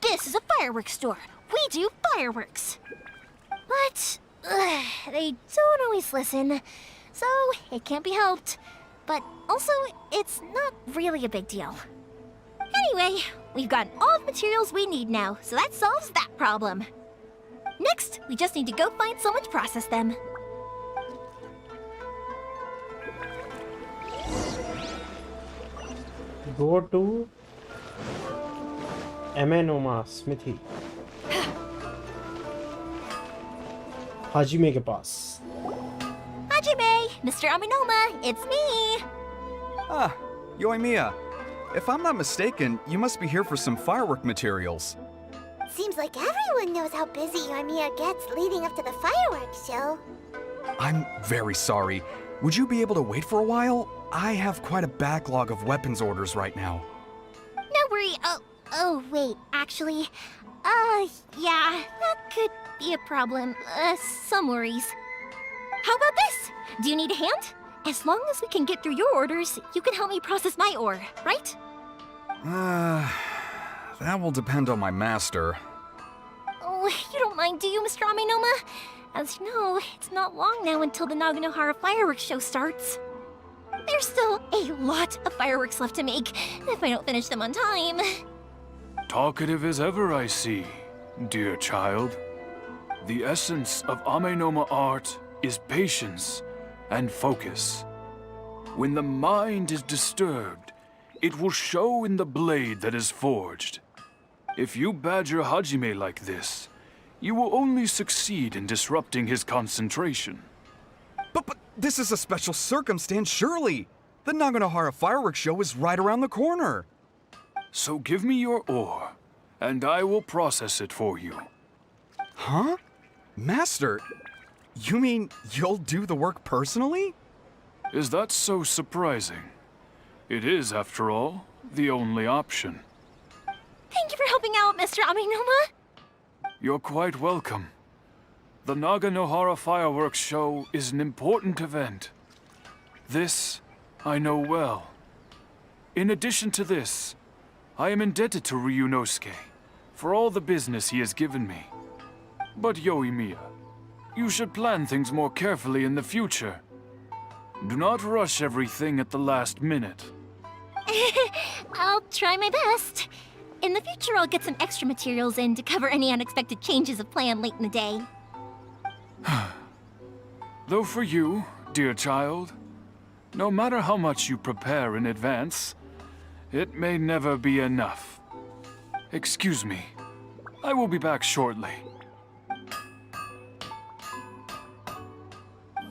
this is a fireworks store. We do fireworks. But they don't always listen, so it can't be helped. But also, it's not really a big deal. Anyway, we've got all the materials we need now, so that solves that problem. Next, we just need to go find someone to process them. Go to Inazuma Smithy. Hajime के पास. Hajime, Mr. Aminoma, it's me. Ah, Yoimiya. If I'm not mistaken, you must be here for some firework materials. Seems like everyone knows how busy Yoimiya gets leading up to the fireworks show. I'm very sorry. Would you be able to wait for a while? I have quite a backlog of weapons orders right now. No worry. Oh, wait, actually, yeah, that could be a problem. Some worries. How about this? Do you need a hand? As long as we can get through your orders, you can help me process my ore, right? That will depend on my master. Oh, you don't mind, do you, Mr. Aminoma? As you know, it's not long now until the Naganohara fireworks show starts. There's still a lot of fireworks left to make, if I don't finish them on time. Talkative as ever, I see, dear child. The essence of Amenoma art is patience and focus. When the mind is disturbed, it will show in the blade that is forged. If you badger Hajime like this, you will only succeed in disrupting his concentration. But this is a special circumstance, surely. The Naganohara fireworks show is right around the corner. So give me your ore, and I will process it for you. Huh? Master, you mean you'll do the work personally? Is that so surprising? It is, after all, the only option. Thank you for helping out, Mr. Aminuma. You're quite welcome. The Naganohara fireworks show is an important event. This I know well. In addition to this, I am indebted to Ryunosuke for all the business he has given me. But Yoimiya, you should plan things more carefully in the future. Do not rush everything at the last minute. I'll try my best. In the future, I'll get some extra materials in to cover any unexpected changes of plan late in the day. Though for you, dear child, no matter how much you prepare in advance, it may never be enough. Excuse me. I will be back shortly.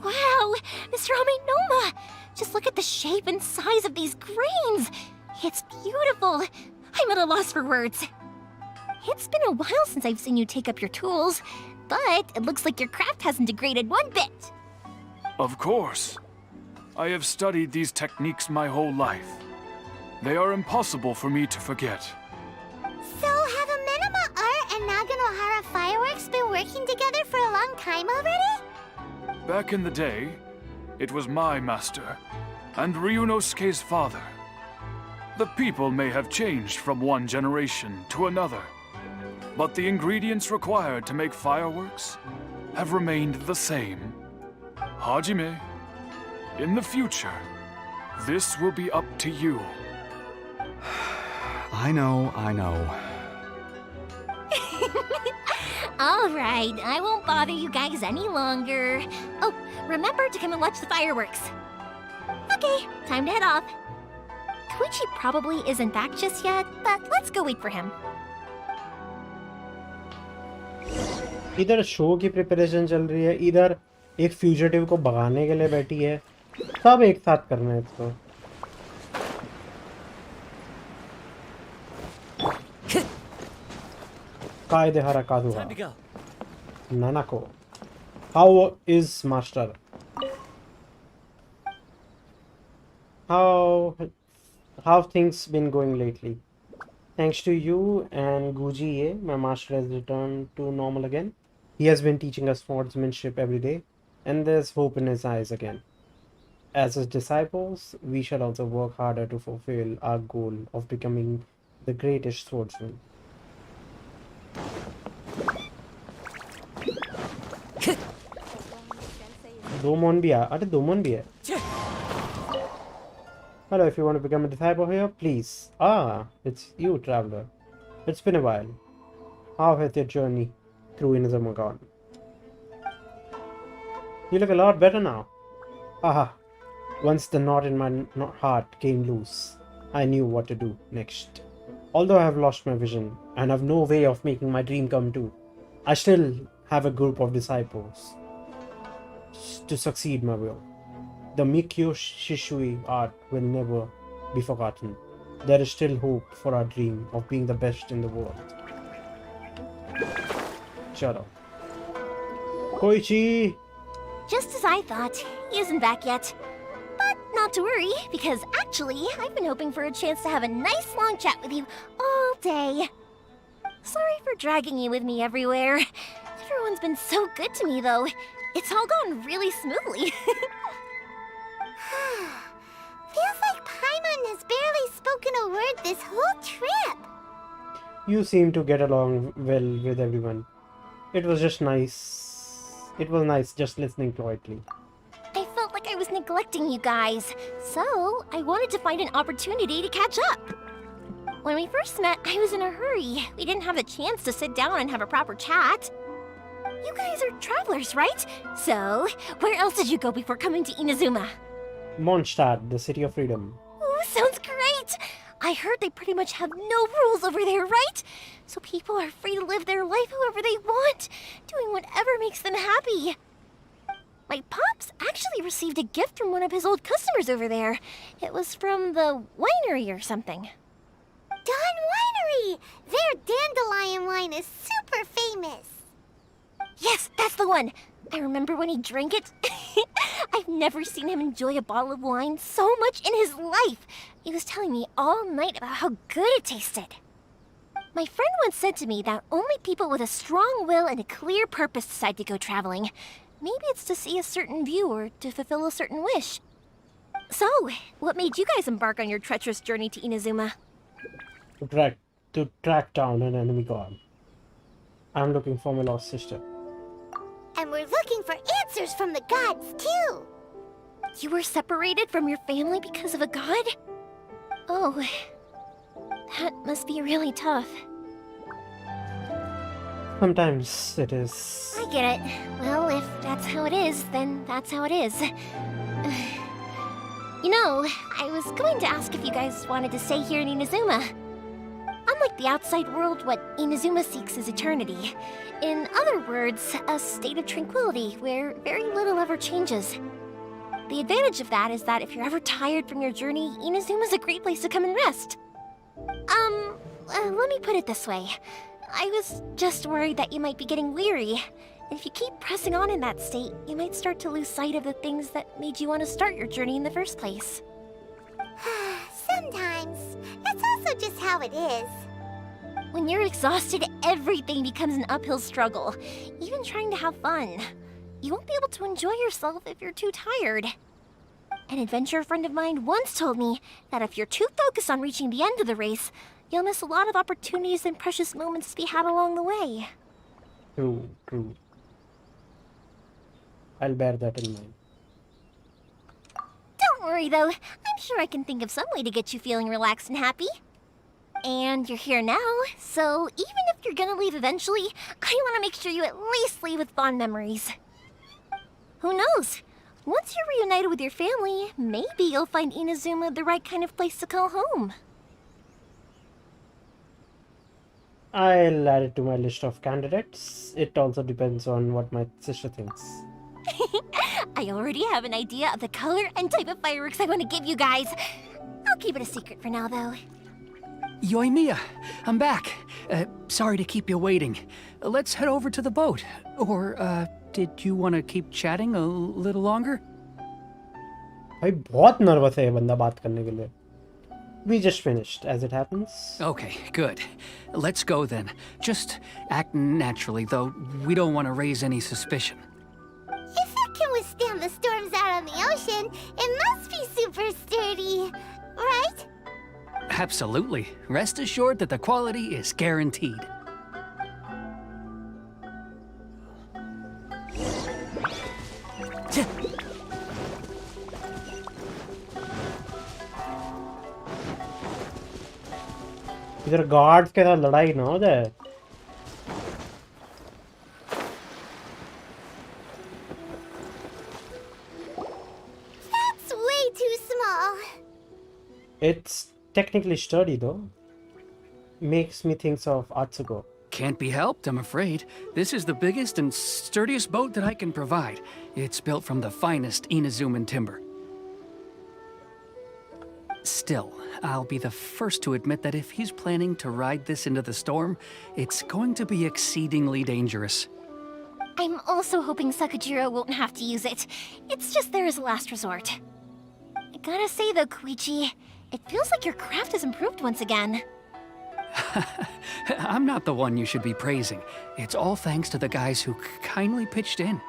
Wow, Mr. Aminoma! Just look at the shape and size of these grains! It's beautiful! I'm at a loss for words. It's been a while since I've seen you take up your tools, but it looks like your craft hasn't degraded one bit. Of course. I have studied these techniques my whole life. They are impossible for me to forget. So have Amenema Art and Naganohara Fireworks been working together for a long time already? Back in the day, it was my master, and Ryunosuke's father. The people may have changed from one generation to another, but the ingredients required to make fireworks have remained the same. Hajime, in the future, this will be up to you. I know. All right, I won't bother you guys any longer. Oh, remember to come and watch the fireworks. Okay, time to head off. Koichi probably isn't back just yet, but let's go wait for him. इधर show की preparation चल रही है, इधर एक fugitive को भगाने के लिए बैठी है। सब एक साथ करना है इसको। कायदे हरा कादुहा नानाको, how is master? How things been going lately? Thanks to you and Guji, my master has returned to normal again. He has been teaching us swordsmanship every day, and there's hope in his eyes again. As his disciples, we shall also work harder to fulfill our goal of becoming the greatest swordsman. Domon bhi hai. अरे Domon bhi hai. Hello, if you want to become a disciple here, please. Ah, it's you, traveler. It's been a while. How has your journey through Inazuma gone? You look a lot better now. Haha. Once the knot in my heart came loose, I knew what to do next. Although I have lost my vision and have no way of making my dream come true, I still have a group of disciples to succeed my will. The Mikyo Shishui art will never be forgotten. There is still hope for our dream of being the best in the world. Shut up. Koichi! Just as I thought, he isn't back yet. But not to worry, because actually, I've been hoping for a chance to have a nice long chat with you all day. Sorry for dragging you with me everywhere. Everyone's been so good to me, though. It's all gone really smoothly. Feels like Paimon has barely spoken a word this whole trip. You seem to get along well with everyone. It was just nice. It was nice just listening politely. I felt like I was neglecting you guys, so I wanted to find an opportunity to catch up. When we first met, I was in a hurry. We didn't have a chance to sit down and have a proper chat. You guys are travelers, right? So, where else did you go before coming to Inazuma? Mondstadt, the city of freedom. Ooh, sounds great! I heard they pretty much have no rules over there, right? So people are free to live their life however they want, doing whatever makes them happy. My pops actually received a gift from one of his old customers over there. It was from the winery or something. Dawn Winery! Their dandelion wine is super famous. Yes, that's the one! I remember when he drank it. I've never seen him enjoy a bottle of wine so much in his life. He was telling me all night about how good it tasted. My friend once said to me that only people with a strong will and a clear purpose decide to go traveling. Maybe it's to see a certain view or to fulfill a certain wish. So, what made you guys embark on your treacherous journey to Inazuma? To track down an enemy god. I'm looking for my lost sister. And we're looking for answers from the gods, too. You were separated from your family because of a god? Oh, that must be really tough. Sometimes it is. I get it. Well, if that's how it is, then that's how it is. You know, I was going to ask if you guys wanted to stay here in Inazuma. Unlike the outside world, what Inazuma seeks is eternity. In other words, a state of tranquility where very little ever changes. The advantage of that is that if you're ever tired from your journey, Inazuma's a great place to come and rest. Let me put it this way. I was just worried that you might be getting weary. If you keep pressing on in that state, you might start to lose sight of the things that made you want to start your journey in the first place. Sometimes. That's also just how it is. When you're exhausted, everything becomes an uphill struggle, even trying to have fun. You won't be able to enjoy yourself if you're too tired. An adventurer friend of mine once told me that if you're too focused on reaching the end of the race, you'll miss a lot of opportunities and precious moments to be had along the way. True, true. I'll bear that in mind. Don't worry though, I'm sure I can think of some way to get you feeling relaxed and happy. And you're here now, so even if you're gonna leave eventually, I want to make sure you at least leave with fond memories. Who knows? Once you're reunited with your family, maybe you'll find Inazuma the right kind of place to call home. I'll add it to my list of candidates. It also depends on what my sister thinks. I already have an idea of the color and type of fireworks I want to give you guys. I'll keep it a secret for now, though. Yoimiya, I'm back. Sorry to keep you waiting. Let's head over to the boat. Or, did you want to keep chatting a little longer? भाई बहुत nervous है ये बंदा बात करने के लिए. We just finished, as it happens. Okay, good. Let's go then. Just act naturally, though we don't want to raise any suspicion. If it can withstand the storms out on the ocean, it must be super sturdy, right? Absolutely. Rest assured that the quality is guaranteed. इधर guards के साथ लड़ाई ना हो जाए. That's way too small. It's technically sturdy though. Makes me think of Atsuko. Can't be helped, I'm afraid. This is the biggest and sturdiest boat that I can provide. It's built from the finest Inazuman timber. Still, I'll be the first to admit that if he's planning to ride this into the storm, it's going to be exceedingly dangerous. I'm also hoping Sakajiro won't have to use it. It's just there as a last resort. I gotta say though, Koichi, it feels like your craft has improved once again. I'm not the one you should be praising. It's all thanks to the guys who kindly pitched in.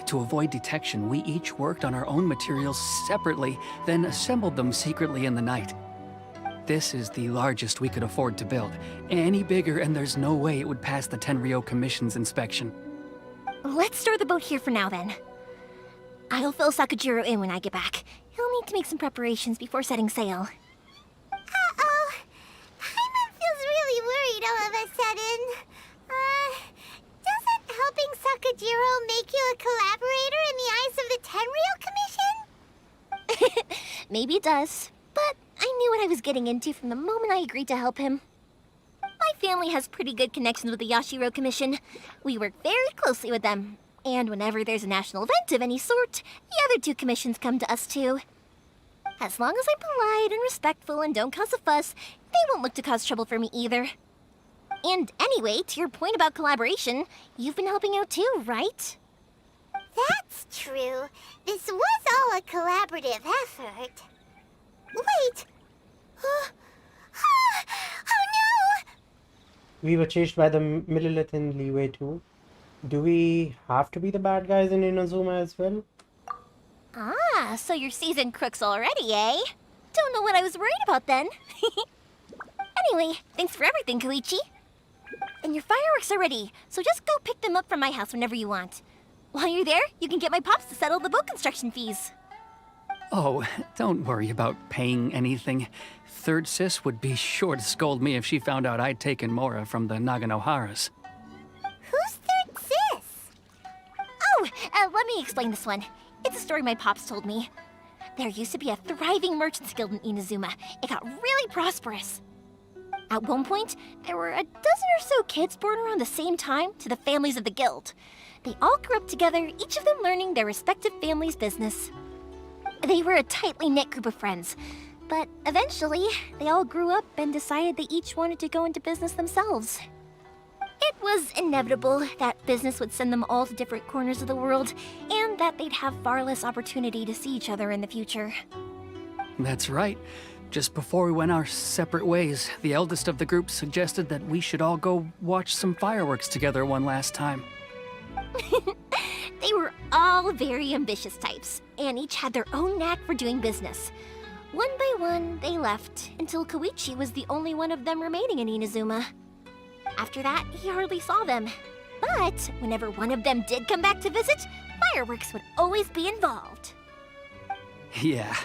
To avoid detection, we each worked on our own materials separately, then assembled them secretly in the night. This is the largest we could afford to build. Any bigger and there's no way it would pass the Tenryou Commission's inspection. Let's store the boat here for now then. I'll fill Sakajiro in when I get back. He'll need to make some preparations before setting sail. Uh-oh. Paimon feels really worried all of a sudden. Doesn't helping Sakajiro make you a collaborator in the eyes of the Tenryou Commission? Maybe it does, but I knew what I was getting into from the moment I agreed to help him. My family has pretty good connections with the Yashiro Commission. We work very closely with them. And whenever there's a national event of any sort, the other two commissions come to us too. As long as I'm polite and respectful and don't cause a fuss, they won't look to cause trouble for me either. And anyway, to your point about collaboration, you've been helping out too, right? That's true. This was all a collaborative effort. Wait! Oh no! We were chased by the Millilith in Leeway too. Do we have to be the bad guys in Inazuma as well? Ah, so you're seasoned crooks already, eh? Don't know what I was worried about then. Anyway, thanks for everything, Koichi. And your fireworks are ready, so just go pick them up from my house whenever you want. While you're there, you can get my pops to settle the boat construction fees. Oh, don't worry about paying anything. Third Sis would be sure to scold me if she found out I'd taken Mora from the Naganoharas. Who's Third Sis? Oh, let me explain this one. It's a story my pops told me. There used to be a thriving merchants guild in Inazuma. It got really prosperous. At one point, there were a dozen or so kids born around the same time to the families of the guild. They all grew up together, each of them learning their respective family's business. They were a tightly knit group of friends, but eventually, they all grew up and decided they each wanted to go into business themselves. It was inevitable that business would send them all to different corners of the world, and that they'd have far less opportunity to see each other in the future. That's right. Just before we went our separate ways, the eldest of the group suggested that we should all go watch some fireworks together one last time. They were all very ambitious types, and each had their own knack for doing business. One by one, they left, until Koichi was the only one of them remaining in Inazuma. After that, he hardly saw them. But whenever one of them did come back to visit, fireworks would always be involved. Yeah,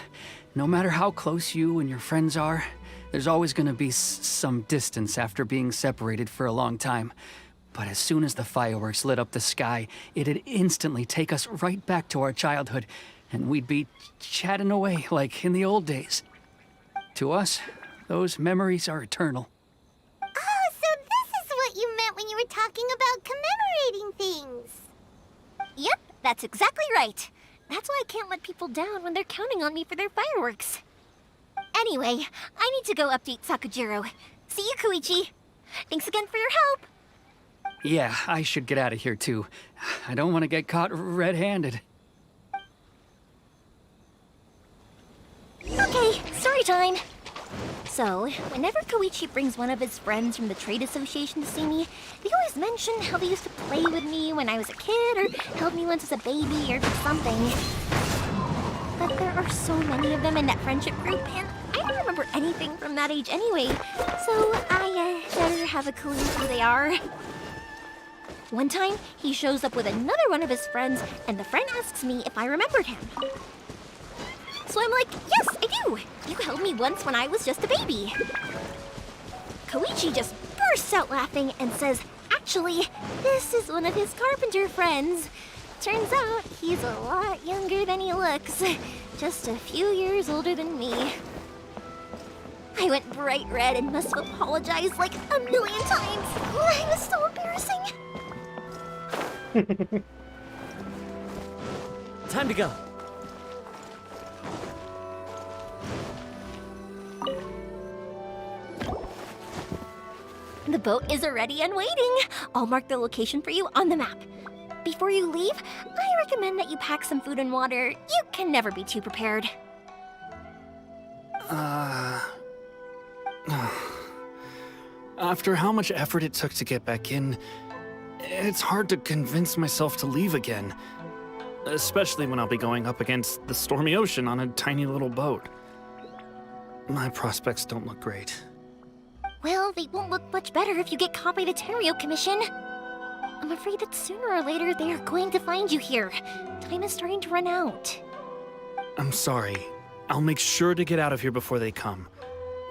no matter how close you and your friends are, there's always gonna be some distance after being separated for a long time. But as soon as the fireworks lit up the sky, it'd instantly take us right back to our childhood, and we'd be chatting away like in the old days. To us, those memories are eternal. Oh, so this is what you meant when you were talking about commemorating things. Yep, that's exactly right. That's why I can't let people down when they're counting on me for their fireworks. Anyway, I need to go update Sakajiro. See you, Koichi. Thanks again for your help. Yeah, I should get out of here too. I don't want to get caught red-handed. Okay, story time. So, whenever Koichi brings one of his friends from the trade association to see me, they always mention how they used to play with me when I was a kid, or held me once as a baby, or something. But there are so many of them in that friendship group, and I don't remember anything from that age anyway, so I better have a clue who they are. One time, he shows up with another one of his friends, and the friend asks me if I remembered him. So I'm like, yes, I do! You held me once when I was just a baby. Koichi just bursts out laughing and says, actually, this is one of his carpenter friends. Turns out he's a lot younger than he looks. Just a few years older than me. I went bright red and must have apologized like a million times. It was so embarrassing. Time to go. The boat is ready and waiting. I'll mark the location for you on the map. Before you leave, I recommend that you pack some food and water. You can never be too prepared. After how much effort it took to get back in, it's hard to convince myself to leave again. Especially when I'll be going up against the stormy ocean on a tiny little boat. My prospects don't look great. Well, they won't look much better if you get caught by the Tenryou Commission. I'm afraid that sooner or later they are going to find you here. Time is starting to run out. I'm sorry. I'll make sure to get out of here before they come.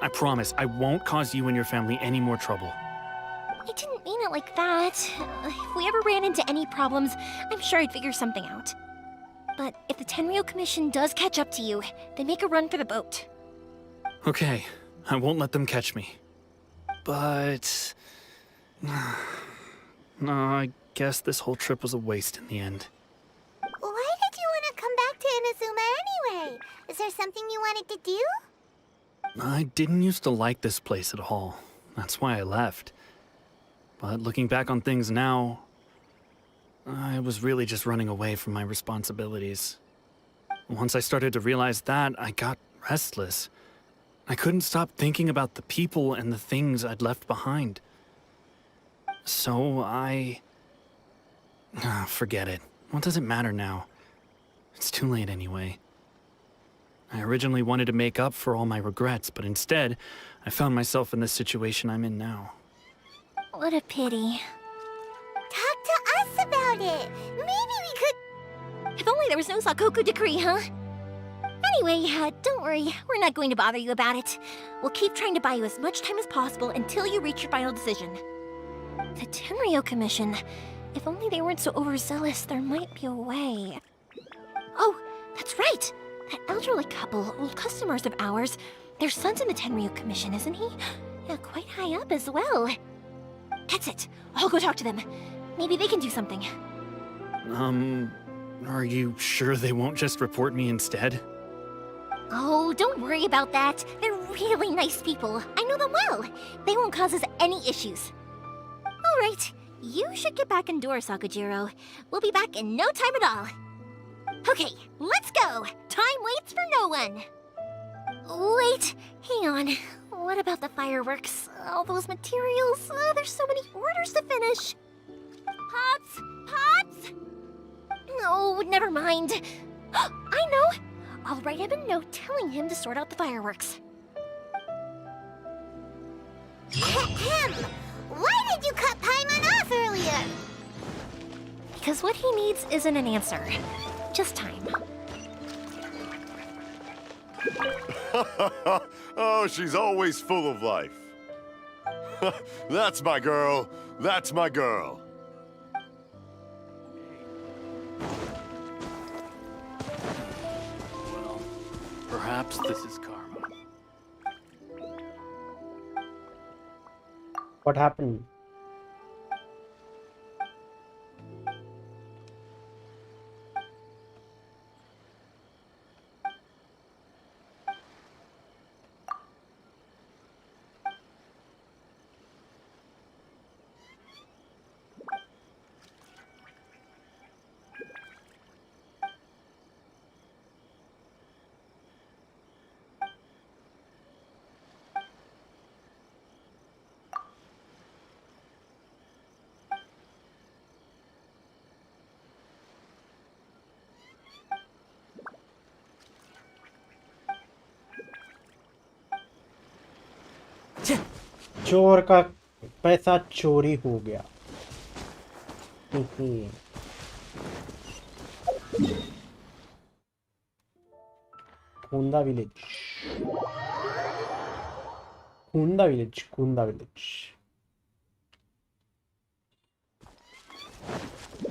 I promise I won't cause you and your family any more trouble. I didn't mean it like that. If we ever ran into any problems, I'm sure I'd figure something out. But if the Tenryou Commission does catch up to you, then make a run for the boat. Okay, I won't let them catch me. But... no, I guess this whole trip was a waste in the end. Why did you want to come back to Inazuma anyway? Is there something you wanted to do? I didn't used to like this place at all. That's why I left. But looking back on things now, I was really just running away from my responsibilities. Once I started to realize that, I got restless. I couldn't stop thinking about the people and the things I'd left behind. So forget it. What does it matter now? It's too late anyway. I originally wanted to make up for all my regrets, but instead, I found myself in the situation I'm in now. What a pity. Talk to us about it. Maybe we could... If only there was no Sakoku decree, huh? Anyway, don't worry. We're not going to bother you about it. We'll keep trying to buy you as much time as possible until you reach your final decision. The Tenryou Commission. If only they weren't so overzealous, there might be a way. Oh, that's right! That elderly couple, old customers of ours, their son's in the Tenryou Commission, isn't he? Yeah, quite high up as well. That's it. I'll go talk to them. Maybe they can do something. Are you sure they won't just report me instead? Oh, don't worry about that. They're really nice people. I know them well. They won't cause us any issues. All right, you should get back indoors, Sakujiro. We'll be back in no time at all. Okay, let's go. Time waits for no one. Wait, hang on. What about the fireworks? All those materials? There's so many orders to finish. Pops! Pops! No, never mind. I know. I'll write him a note telling him to sort out the fireworks. Ahem! Why did you cut Paimon off earlier? Because what he needs isn't an answer. Just time. Oh, she's always full of life. That's my girl. That's my girl. Well, perhaps this is karma. What happened? चोर का पैसा चोरी हो गया। Kunda village. Kunda village. Kunda village.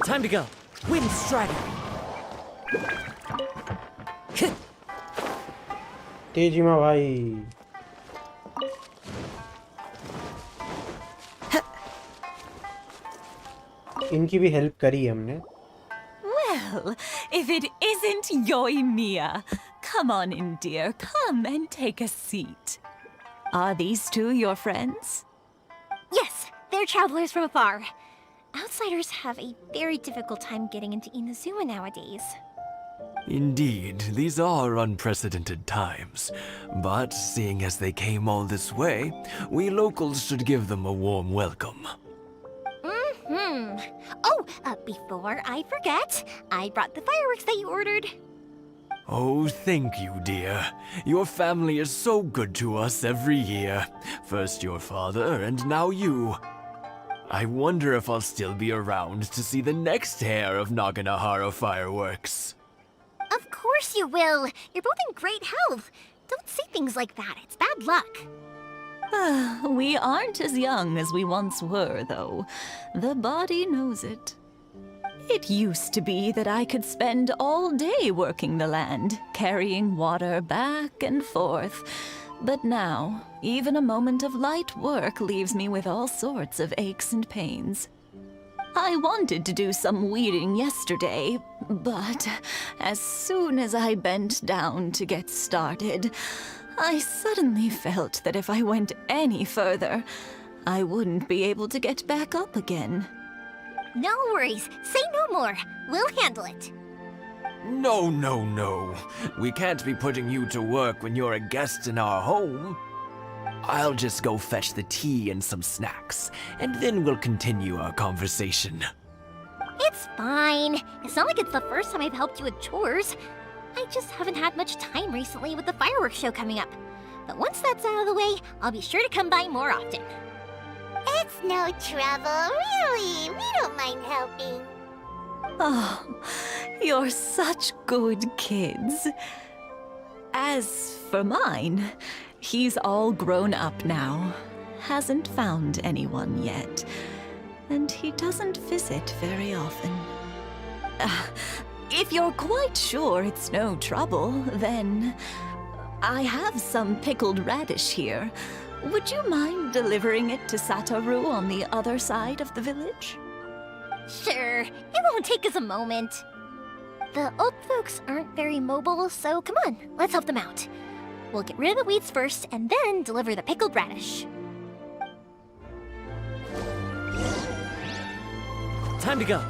Time to go. Wind strider. तेजी में भाई। इनकी भी हेल्प करी हमने। Well, if it isn't Yoimiya. Come on in, dear. Come and take a seat. Are these two your friends? Yes, they're travelers from afar. Outsiders have a very difficult time getting into Inazuma nowadays. Indeed, these are unprecedented times. But seeing as they came all this way, we locals should give them a warm welcome. Oh, before I forget, I brought the fireworks that you ordered. Oh, thank you, dear. Your family is so good to us every year. First your father, and now you. I wonder if I'll still be around to see the next hair of Naganahara fireworks. Of course you will. You're both in great health. Don't say things like that. It's bad luck. We aren't as young as we once were, though. The body knows it. It used to be that I could spend all day working the land, carrying water back and forth. But now, even a moment of light work leaves me with all sorts of aches and pains. I wanted to do some weeding yesterday, but as soon as I bent down to get started, I suddenly felt that if I went any further, I wouldn't be able to get back up again. No worries. Say no more. We'll handle it. No, no, no. We can't be putting you to work when you're a guest in our home. I'll just go fetch the tea and some snacks, and then we'll continue our conversation. It's fine. It's not like it's the first time I've helped you with chores. I just haven't had much time recently with the fireworks show coming up. But once that's out of the way, I'll be sure to come by more often. It's no trouble, really. We don't mind helping. Oh, you're such good kids. As for mine, he's all grown up now. Hasn't found anyone yet. And he doesn't visit very often. If you're quite sure it's no trouble, then I have some pickled radish here. Would you mind delivering it to Satoru on the other side of the village? Sure, it won't take us a moment. The old folks aren't very mobile, so come on, let's help them out. We'll get rid of the weeds first, and then deliver the pickled radish. Time to go.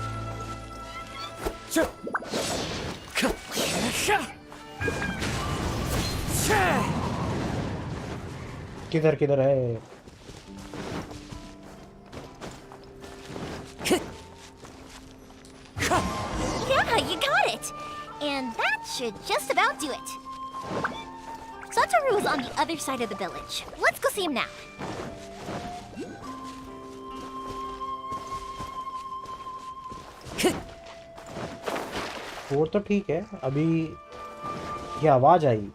किधर किधर है? Yeah, you got it! And that should just about do it. Satoru is on the other side of the village. Let's go see him now. वो तो ठीक है, अभी ये आवाज आई।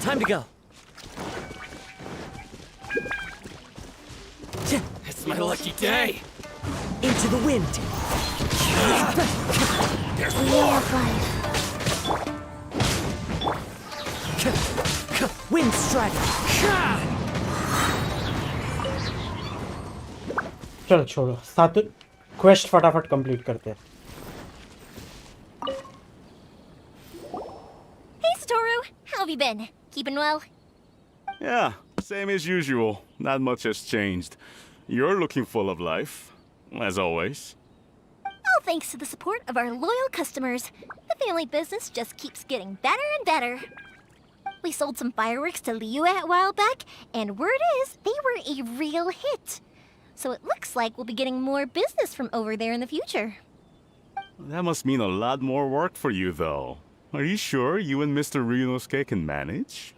Time to go. It's my lucky day. Into the wind. There's more. Wind strike. चलो छोड़ो, साथ क्वेस्ट फटाफट कंप्लीट करते हैं। Hey, Satoru. How have you been? Keeping well? Yeah, same as usual. Not much has changed. You're looking full of life, as always. All thanks to the support of our loyal customers, the family business just keeps getting better and better. We sold some fireworks to Liyue a while back, and word is they were a real hit. So it looks like we'll be getting more business from over there in the future. That must mean a lot more work for you, though. Are you sure you and Mr. Ryunosuke can manage?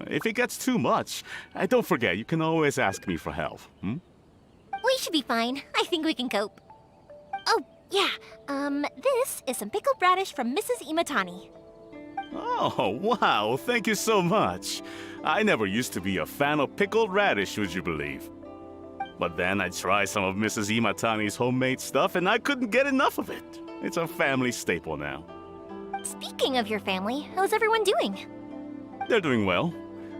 If it gets too much, don't forget, you can always ask me for help, hmm? We should be fine. I think we can cope. Oh, yeah. This is some pickled radish from Mrs. Imatani. Oh, wow, thank you so much. I never used to be a fan of pickled radish, would you believe? But then I tried some of Mrs. Imatani's homemade stuff and I couldn't get enough of it. It's a family staple now. Speaking of your family, how's everyone doing? They're doing well.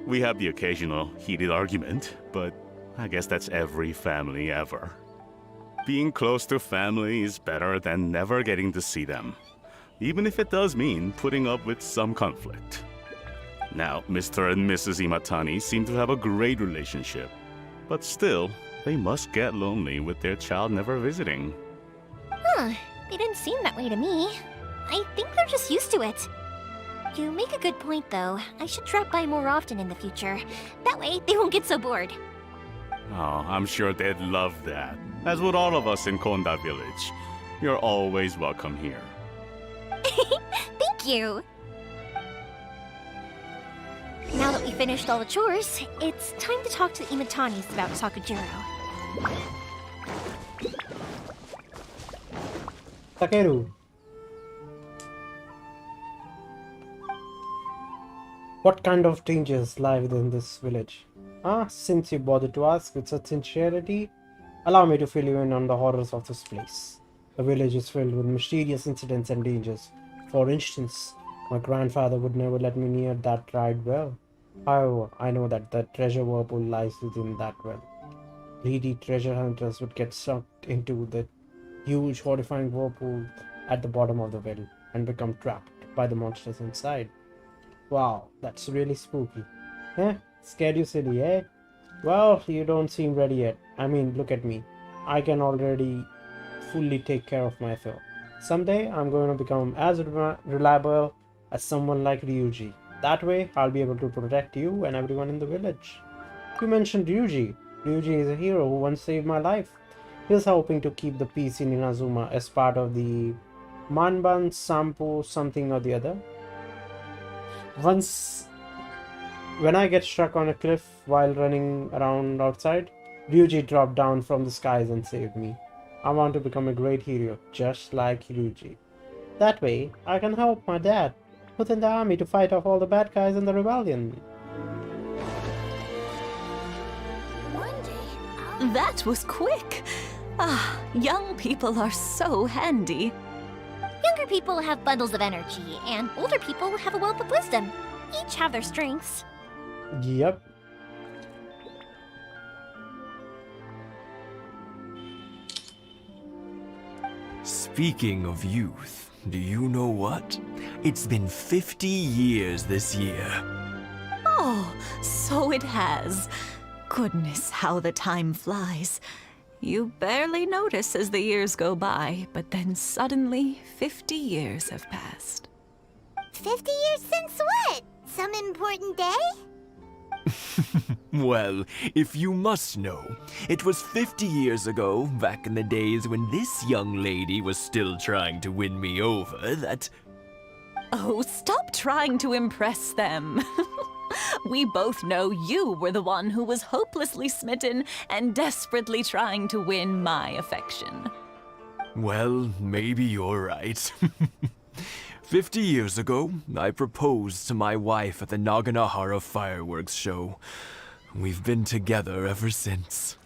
We have the occasional heated argument, but I guess that's every family ever. Being close to family is better than never getting to see them, even if it does mean putting up with some conflict. Now, Mr. and Mrs. Imatani seem to have a great relationship, but still, they must get lonely with their child never visiting. Huh, they didn't seem that way to me. I think they're just used to it. You make a good point, though. I should drop by more often in the future. That way, they won't get so bored. Oh, I'm sure they'd love that, as would all of us in Konda Village. You're always welcome here. Thank you! Now that we finished all the chores, it's time to talk to the Imatanis about Sakujiro. Takeru. What kind of dangers lie within this village? Ah, since you bothered to ask with such sincerity, allow me to fill you in on the horrors of this place. The village is filled with mysterious incidents and dangers. For instance, my grandfather would never let me near that dried well. However, I know that the treasure whirlpool lies within that well. Greedy treasure hunters would get sucked into the huge, horrifying whirlpool at the bottom of the well and become trapped by the monsters inside. Wow, that's really spooky. Eh? Scared you silly, eh? Well, you don't seem ready yet. I mean, look at me. I can already fully take care of myself. Someday, I'm going to become as reliable as someone like Ryuji. That way, I'll be able to protect you and everyone in the village. You mentioned Ryuji. Ryuji is a hero who once saved my life. He's hoping to keep the peace in Inazuma as part of the Manban Sampo something or the other. When I get struck on a cliff while running around outside, Ryuji dropped down from the skies and saved me. I want to become a great hero, just like Ryuji. That way, I can help my dad put in the army to fight off all the bad guys in the rebellion. That was quick. Ah, young people are so handy. Younger people have bundles of energy, and older people have a wealth of wisdom. Each have their strengths. Yep. Speaking of youth, do you know what? It's been 50 years this year. Oh, so it has. Goodness, how the time flies. You barely notice as the years go by, but then suddenly 50 years have passed. 50 years since what? Some important day? Well, if you must know, it was 50 years ago, back in the days when this young lady was still trying to win me over, that... Oh, stop trying to impress them. We both know you were the one who was hopelessly smitten and desperately trying to win my affection. Well, maybe you're right. 50 years ago, I proposed to my wife at the Naganohara fireworks show. We've been together ever since.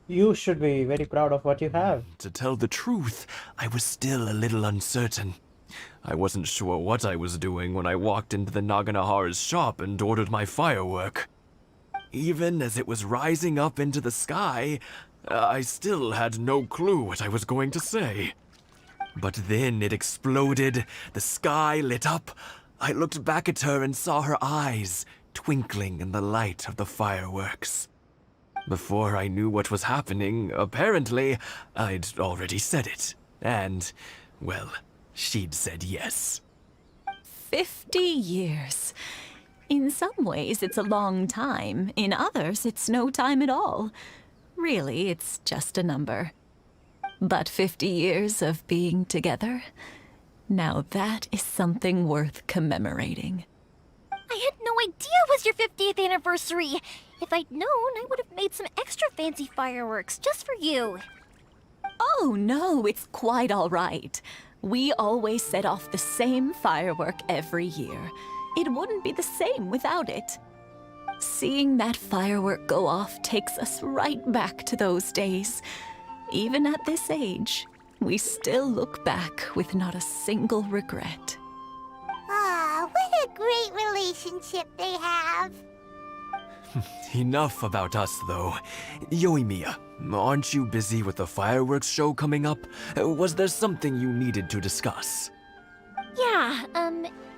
You should be very proud of what you have. To tell the truth, I was still a little uncertain. I wasn't sure what I was doing when I walked into the Naganohara's shop and ordered my firework. Even as it was rising up into the sky, I still had no clue what I was going to say. But then it exploded, the sky lit up. I looked back at her and saw her eyes twinkling in the light of the fireworks. Before I knew what was happening, apparently, I'd already said it. And, well, she'd said yes. 50 years. In some ways, it's a long time. In others, it's no time at all. Really, it's just a number. But 50 years of being together, now that is something worth commemorating. I had no idea it was your 50th anniversary. If I'd known, I would have made some extra fancy fireworks just for you. Oh, no, it's quite all right. We always set off the same firework every year. It wouldn't be the same without it. Seeing that firework go off takes us right back to those days. Even at this age, we still look back with not a single regret. Ah, what a great relationship they have. Enough about us, though. Yoimiya, aren't you busy with the fireworks show coming up? Was there something you needed to discuss? Yeah,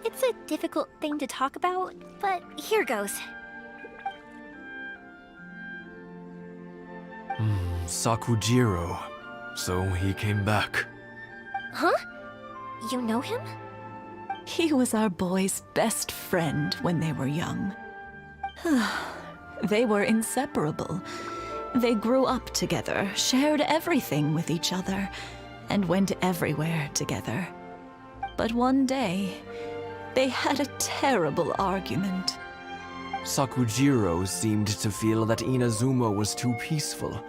it's a difficult thing to talk about, but here goes. Sakujiro. So he came back. Huh? You know him? He was our boy's best friend when they were young. They were inseparable. They grew up together, shared everything with each other, and went everywhere together. But one day, they had a terrible argument. Sakujiro seemed to feel that Inazuma was too peaceful,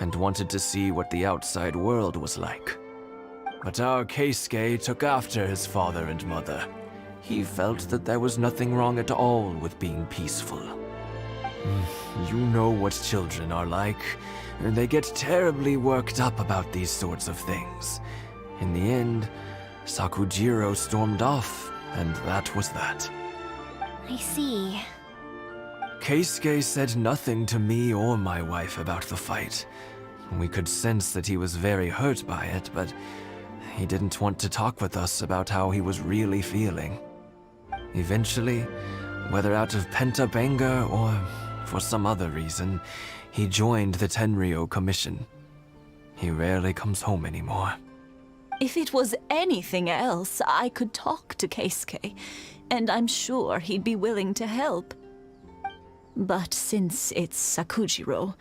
and wanted to see what the outside world was like. But our Keisuke took after his father and mother. He felt that there was nothing wrong at all with being peaceful. You know what children are like. They get terribly worked up about these sorts of things. In the end, Sakujiro stormed off, and that was that. I see. Keisuke said nothing to me or my wife about the fight. We could sense that he was very hurt by it, but he didn't want to talk with us about how he was really feeling. Eventually, whether out of pent-up anger or for some other reason, he joined the Tenryou Commission. He rarely comes home anymore. If it was anything else, I could talk to Keisuke, and I'm sure he'd be willing to help. But since it's Sakujiro,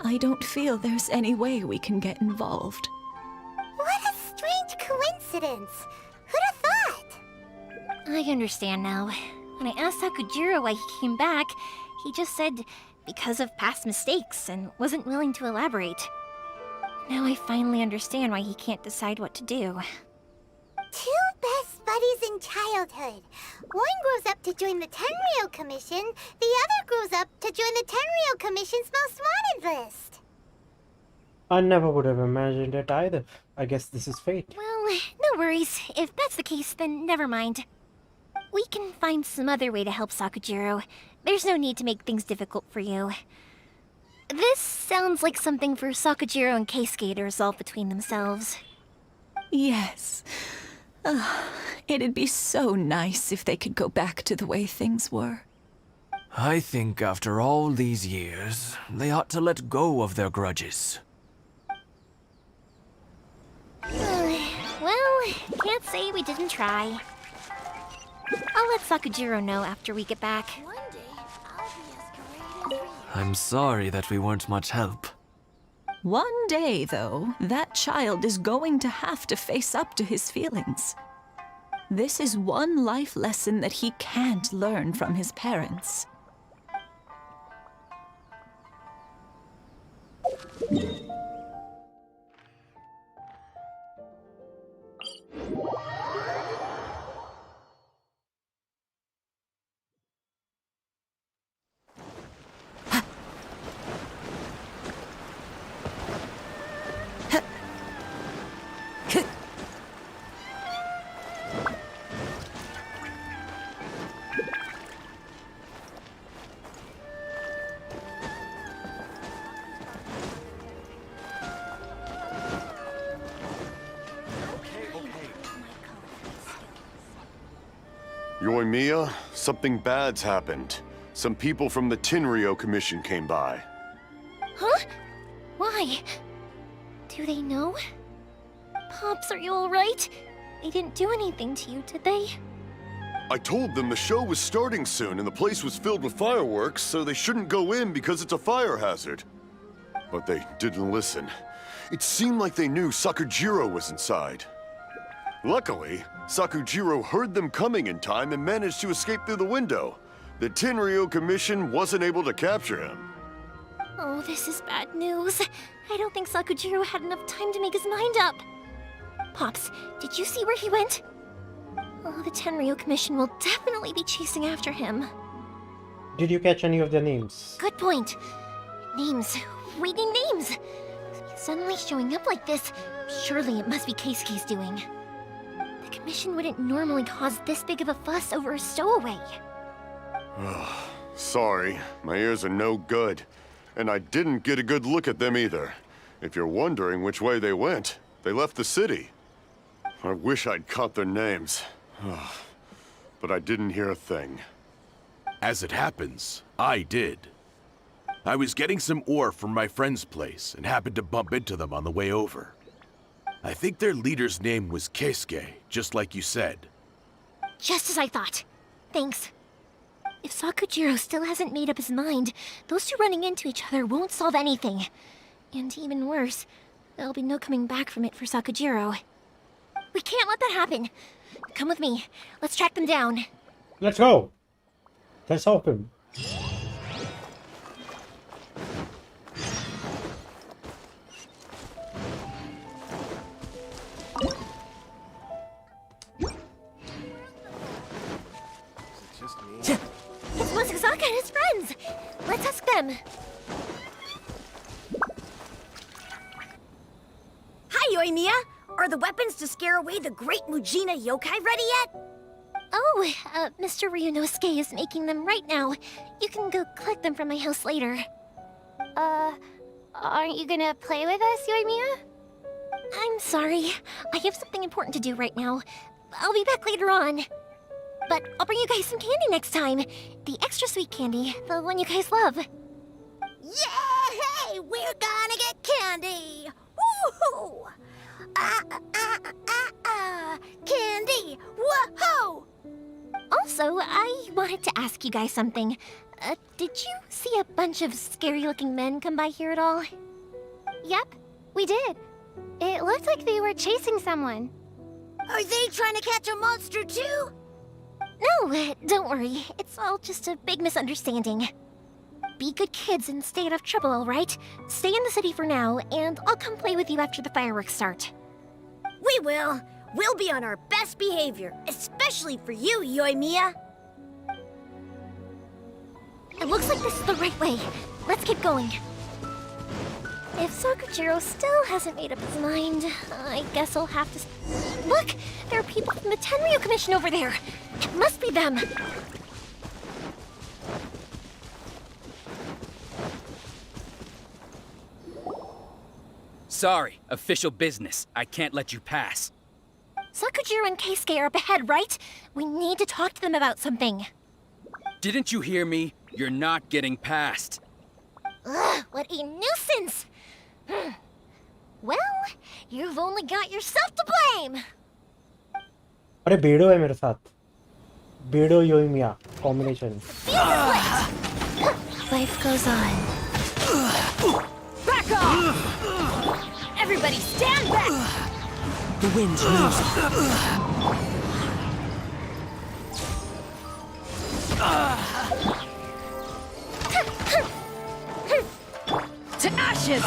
I don't feel there's any way we can get involved. What a strange coincidence. Who'd have thought? I understand now. When I asked Sakujiro why he came back, he just said because of past mistakes and wasn't willing to elaborate. Now I finally understand why he can't decide what to do. Two best buddies in childhood. One grows up to join the Tenryou Commission, the other grows up to join the Tenryou Commission's most wanted list. I never would have imagined it either. I guess this is fate. Well, no worries. If that's the case, then never mind. We can find some other way to help Sakujiro. There's no need to make things difficult for you. This sounds like something for Sakujiro and Keisuke to resolve between themselves. Yes. It'd be so nice if they could go back to the way things were. I think after all these years, they ought to let go of their grudges. Well, can't say we didn't try. I'll let Sakujiro know after we get back. I'm sorry that we weren't much help. One day, though, that child is going to have to face up to his feelings. This is one life lesson that he can't learn from his parents. Yoimiya, something bad's happened. Some people from the Tenryou Commission came by. Huh? Why? Do they know? Pops, are you alright? They didn't do anything to you, did they? I told them the show was starting soon and the place was filled with fireworks, so they shouldn't go in because it's a fire hazard. But they didn't listen. It seemed like they knew Sakujiro was inside. Luckily, Sakujiro heard them coming in time and managed to escape through the window. The Tenryou Commission wasn't able to capture him. Oh, this is bad news. I don't think Sakujiro had enough time to make his mind up. Pops, did you see where he went? Oh, the Tenryou Commission will definitely be chasing after him. Did you catch any of their names? Good point. Names. Reading names. Suddenly showing up like this, surely it must be Keisuke's doing. The Commission wouldn't normally cause this big of a fuss over a stowaway. Sorry, my ears are no good. And I didn't get a good look at them either. If you're wondering which way they went, they left the city. I wish I'd caught their names. But I didn't hear a thing. As it happens, I did. I was getting some ore from my friend's place and happened to bump into them on the way over. I think their leader's name was Keisuke, just like you said. Just as I thought. Thanks. If Sakujiro still hasn't made up his mind, those two running into each other won't solve anything. And even worse, there'll be no coming back from it for Sakujiro. We can't let that happen. Come with me. Let's track them down. Let's go. Let's help him. them! Hi, Yoimiya! Are the weapons to scare away the great Mujina yokai ready yet? Oh, Mr. Ryunosuke is making them right now. You can go collect them from my house later. Aren't you gonna play with us, Yoimiya? I'm sorry. I have something important to do right now. I'll be back later on. But I'll bring you guys some candy next time. The extra sweet candy, the one you guys love. Yay! We're gonna get candy! Woohoo! Candy! Woohoo! Also, I wanted to ask you guys something. Did you see a bunch of scary-looking men come by here at all? Yep, we did. It looked like they were chasing someone. Are they trying to catch a monster too? No, don't worry. It's all just a big misunderstanding. Be good kids and stay out of trouble, all right? Stay in the city for now, and I'll come play with you after the fireworks start. We will. We'll be on our best behavior, especially for you, Yoimiya. It looks like this is the right way. Let's keep going. If Sakujiro still hasn't made up his mind, I guess I'll have to... Look! There are people from the Tenryu Commission over there! It must be them! Sorry, official business. I can't let you pass. Sakujiro and Keisuke are up ahead, right? We need to talk to them about something. Didn't you hear me? You're not getting past. Ugh, what a nuisance! Well, you've only got yourself to blame! अरे बेडो है मेरे साथ बेडो योइमिया combination Life goes on. Back off! Everybody stand back! The wind's losing. To ashes!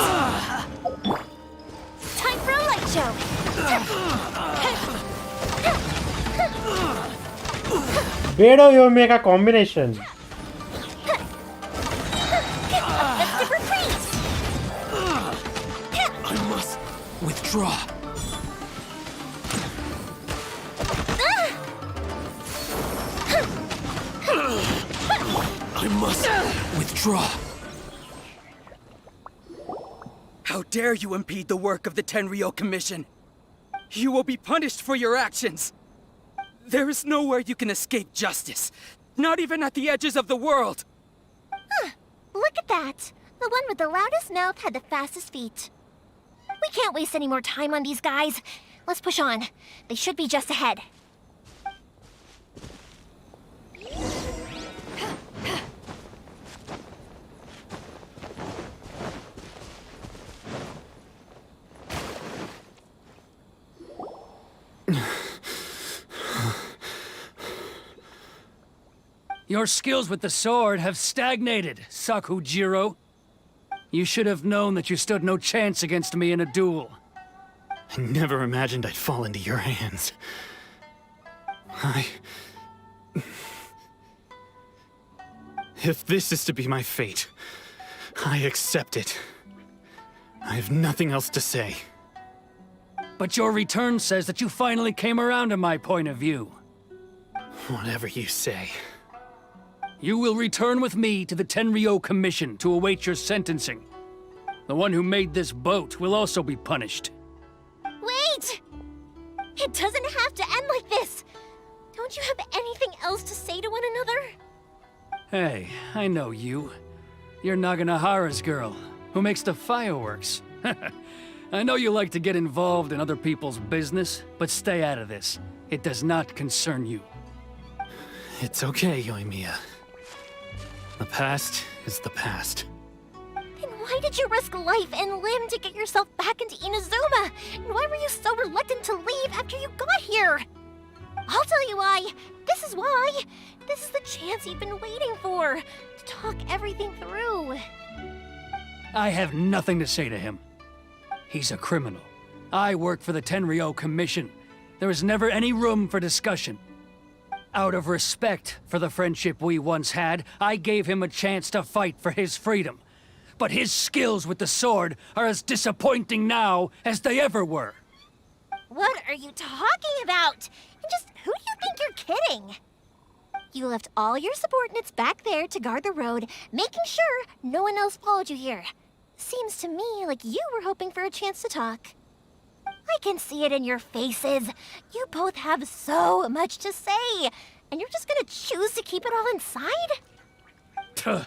Time for a light show! बेडो योइमिया का combination I must withdraw. I must withdraw. How dare you impede the work of the Tenryo Commission? You will be punished for your actions. There is nowhere you can escape justice, not even at the edges of the world. Look at that! The one with the loudest mouth had the fastest feet. We can't waste any more time on these guys. Let's push on. They should be just ahead. Your skills with the sword have stagnated, Sakujiro. You should have known that you stood no chance against me in a duel. I never imagined I'd fall into your hands. If this is to be my fate, I accept it. I have nothing else to say. But your return says that you finally came around to my point of view. Whatever you say. You will return with me to the Tenryo Commission to await your sentencing. The one who made this boat will also be punished. Wait! It doesn't have to end like this! Don't you have anything else to say to one another? Hey, I know you. You're Naganahara's girl, who makes the fireworks. I know you like to get involved in other people's business, but stay out of this. It does not concern you. It's okay, Yoimiya. The past is the past. Then why did you risk life and limb to get yourself back into Inazuma? And why were you so reluctant to leave after you got here? I'll tell you why. This is why. This is the chance you've been waiting for. To talk everything through. I have nothing to say to him. He's a criminal. I work for the Tenryo Commission. There is never any room for discussion. Out of respect for the friendship we once had, I gave him a chance to fight for his freedom. But his skills with the sword are as disappointing now as they ever were. What are you talking about? And just who do you think you're kidding? You left all your subordinates back there to guard the road, making sure no one else followed you here. Seems to me like you were hoping for a chance to talk. I can see it in your faces. You both have so much to say, and you're just gonna choose to keep it all inside? Tuh.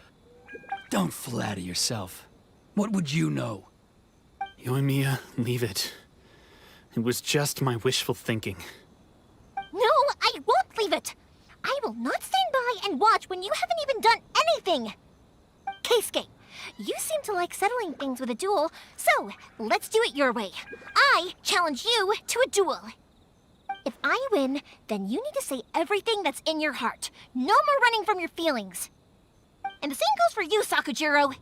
Don't flatter yourself. What would you know? Yoimiya, leave it. It was just my wishful thinking. No, I won't leave it. I will not stand by and watch when you haven't even done anything. Keisuke, you seem to like settling things with a duel, so let's do it your way. I challenge you to a duel. If I win, then you need to say everything that's in your heart. No more running from your feelings. And the same goes for you, Sakujiro.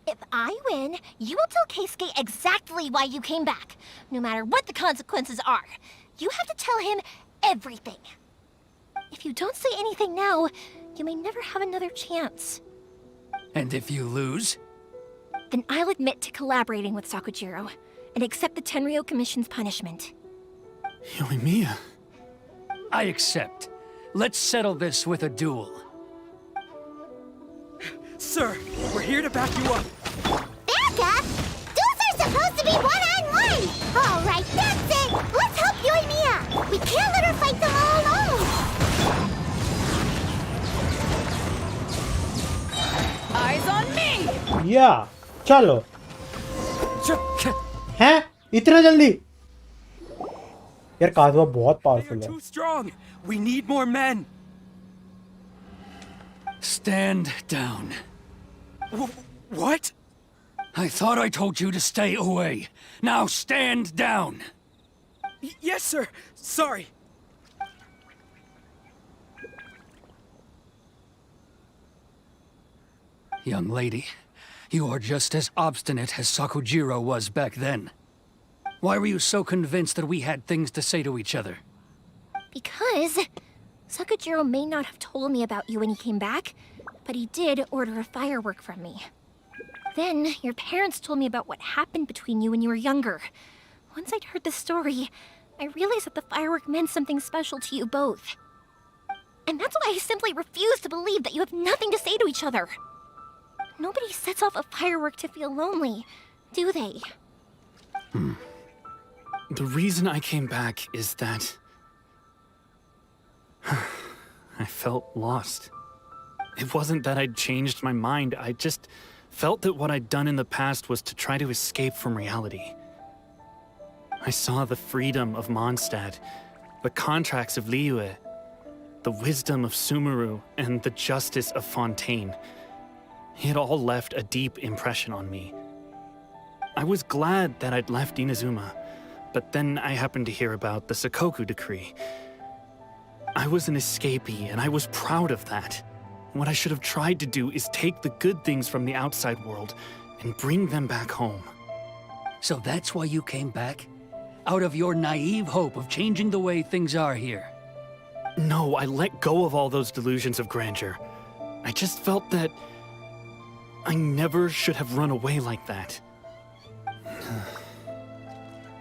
If I win, you will tell Keisuke exactly why you came back, no matter what the consequences are. You have to tell him everything. If you don't say anything now, you may never have another chance. And if you lose? Then I'll admit to collaborating with Sakujiro and accept the Tenryou Commission's punishment. Yoimiya. I accept. Let's settle this with a duel. Sir, we're here to back you up. Back up? Duels are supposed to be one-on-one! All right, that's it! Let's help Yoimiya! We can't let her fight them all alone! Eyes on me! या चलो हैं इतना जल्दी यार काज़ुआ बहुत powerful है Too strong. We need more men. Stand down. What? I thought I told you to stay away. Now stand down. Yes, sir. Sorry. Young lady, you are just as obstinate as Sakujiro was back then. Why were you so convinced that we had things to say to each other? Because Sakujiro may not have told me about you when he came back, but he did order a firework from me. Then your parents told me about what happened between you when you were younger. Once I'd heard the story, I realized that the firework meant something special to you both. And that's why I simply refuse to believe that you have nothing to say to each other. Nobody sets off a firework to feel lonely, do they? The reason I came back is that I felt lost. It wasn't that I'd changed my mind, I just felt that what I'd done in the past was to try to escape from reality. I saw the freedom of Mondstadt, the contracts of Liyue, the wisdom of Sumeru, and the justice of Fontaine. It all left a deep impression on me. I was glad that I'd left Inazuma, but then I happened to hear about the Sakoku decree. I was an escapee, and I was proud of that. What I should have tried to do is take the good things from the outside world and bring them back home. So that's why you came back? Out of your naive hope of changing the way things are here? No, I let go of all those delusions of grandeur. I just felt that I never should have run away like that.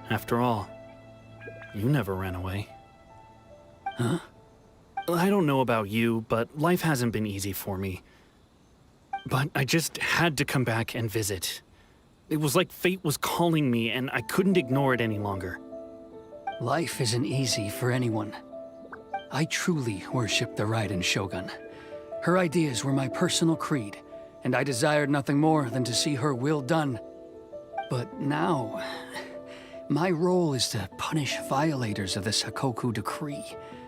After all, you never ran away. Huh? I don't know about you, but life hasn't been easy for me. But I just had to come back and visit. It was like fate was calling me, and I couldn't ignore it any longer. Life isn't easy for anyone. I truly worship the Raiden Shogun. Her ideas were my personal creed, and I desired nothing more than to see her will done. But now, my role is to punish violators of the Sakoku decree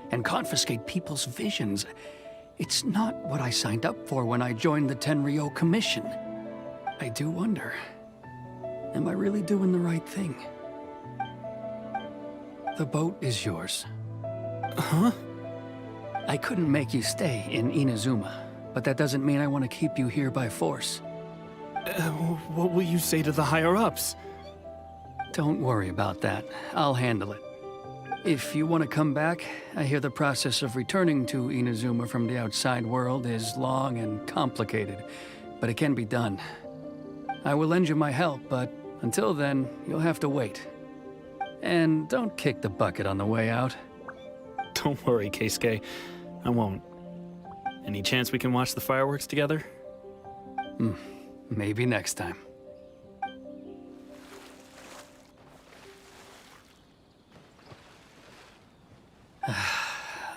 and confiscate people's visions. It's not what I signed up for when I joined the Tenryou Commission. I do wonder, am I really doing the right thing? The boat is yours. Huh? I couldn't make you stay in Inazuma, but that doesn't mean I want to keep you here by force. What will you say to the higher-ups? Don't worry about that. I'll handle it. If you want to come back, I hear the process of returning to Inazuma from the outside world is long and complicated, but it can be done. I will lend you my help, but until then, you'll have to wait. And don't kick the bucket on the way out. Don't worry, Keisuke. I won't. Any chance we can watch the fireworks together? Maybe next time.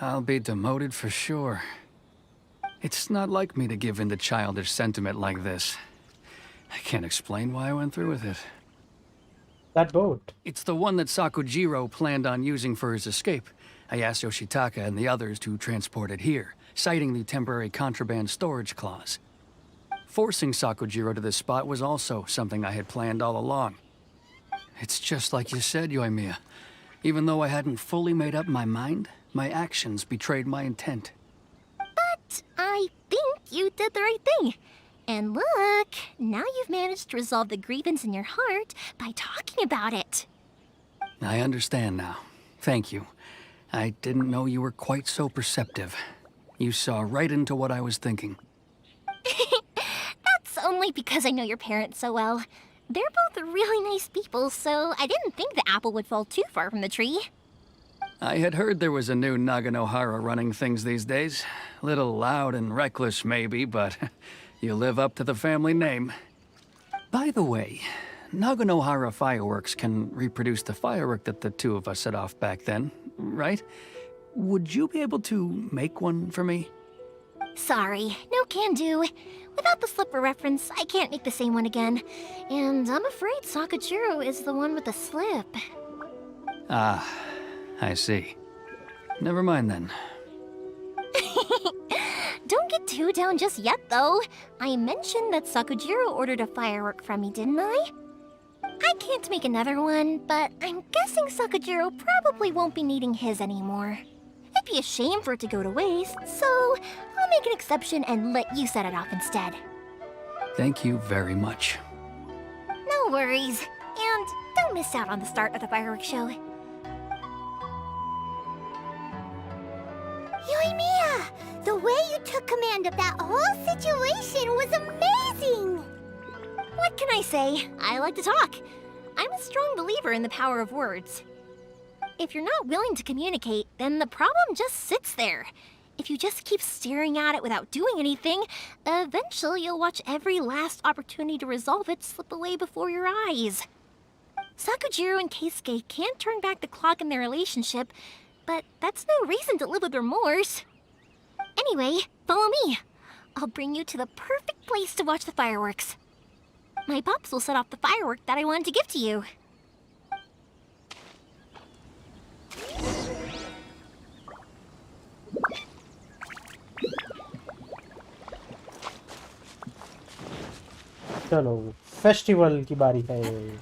I'll be demoted for sure. It's not like me to give in to childish sentiment like this. I can't explain why I went through with it. That boat. It's the one that Sakujiro planned on using for his escape. I asked Yoshitaka and the others to transport it here, citing the temporary contraband storage clause. Forcing Sakujiro to this spot was also something I had planned all along. It's just like you said, Yoimiya. Even though I hadn't fully made up my mind, my actions betrayed my intent. But I think you did the right thing. And look, now you've managed to resolve the grievance in your heart by talking about it. I understand now. Thank you. I didn't know you were quite so perceptive. You saw right into what I was thinking. That's only because I know your parents so well. They're both really nice people, so I didn't think the apple would fall too far from the tree. I had heard there was a new Naganohara running things these days. Little loud and reckless, maybe, but you live up to the family name. By the way, Naganohara fireworks can reproduce the firework that the two of us set off back then, right? Would you be able to make one for me? Sorry, no can do. Without the slipper reference, I can't make the same one again. And I'm afraid Sakujiro is the one with the slip. Ah, I see. Never mind then. Don't get too down just yet, though. I mentioned that Sakujiro ordered a firework from me, didn't I? I can't make another one, but I'm guessing Sakujiro probably won't be needing his anymore. It'd be a shame for it to go to waste, so I'll make an exception and let you set it off instead. Thank you very much. No worries. And don't miss out on the start of the fireworks show. Yoimiya, the way you took command of that whole situation was amazing! What can I say? I like to talk. I'm a strong believer in the power of words. If you're not willing to communicate, then the problem just sits there. If you just keep staring at it without doing anything, eventually you'll watch every last opportunity to resolve it slip away before your eyes. Sakujiro and Keisuke can't turn back the clock in their relationship, but that's no reason to live with remorse. Anyway, follow me. I'll bring you to the perfect place to watch the fireworks. My pops will set off the firework that I wanted to give to you. चलो festival की बारी है.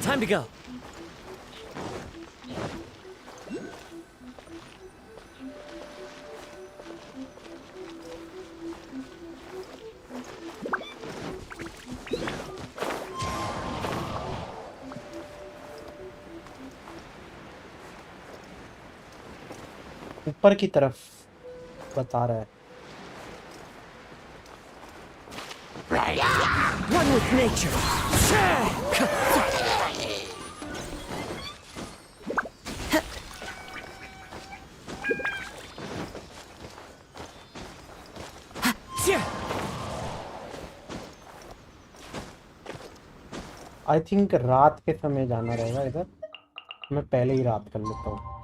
Time to go. ऊपर की तरफ बता रहा है. One with nature. I think रात के समय जाना रहेगा इधर. मैं पहले ही रात कर लेता हूँ.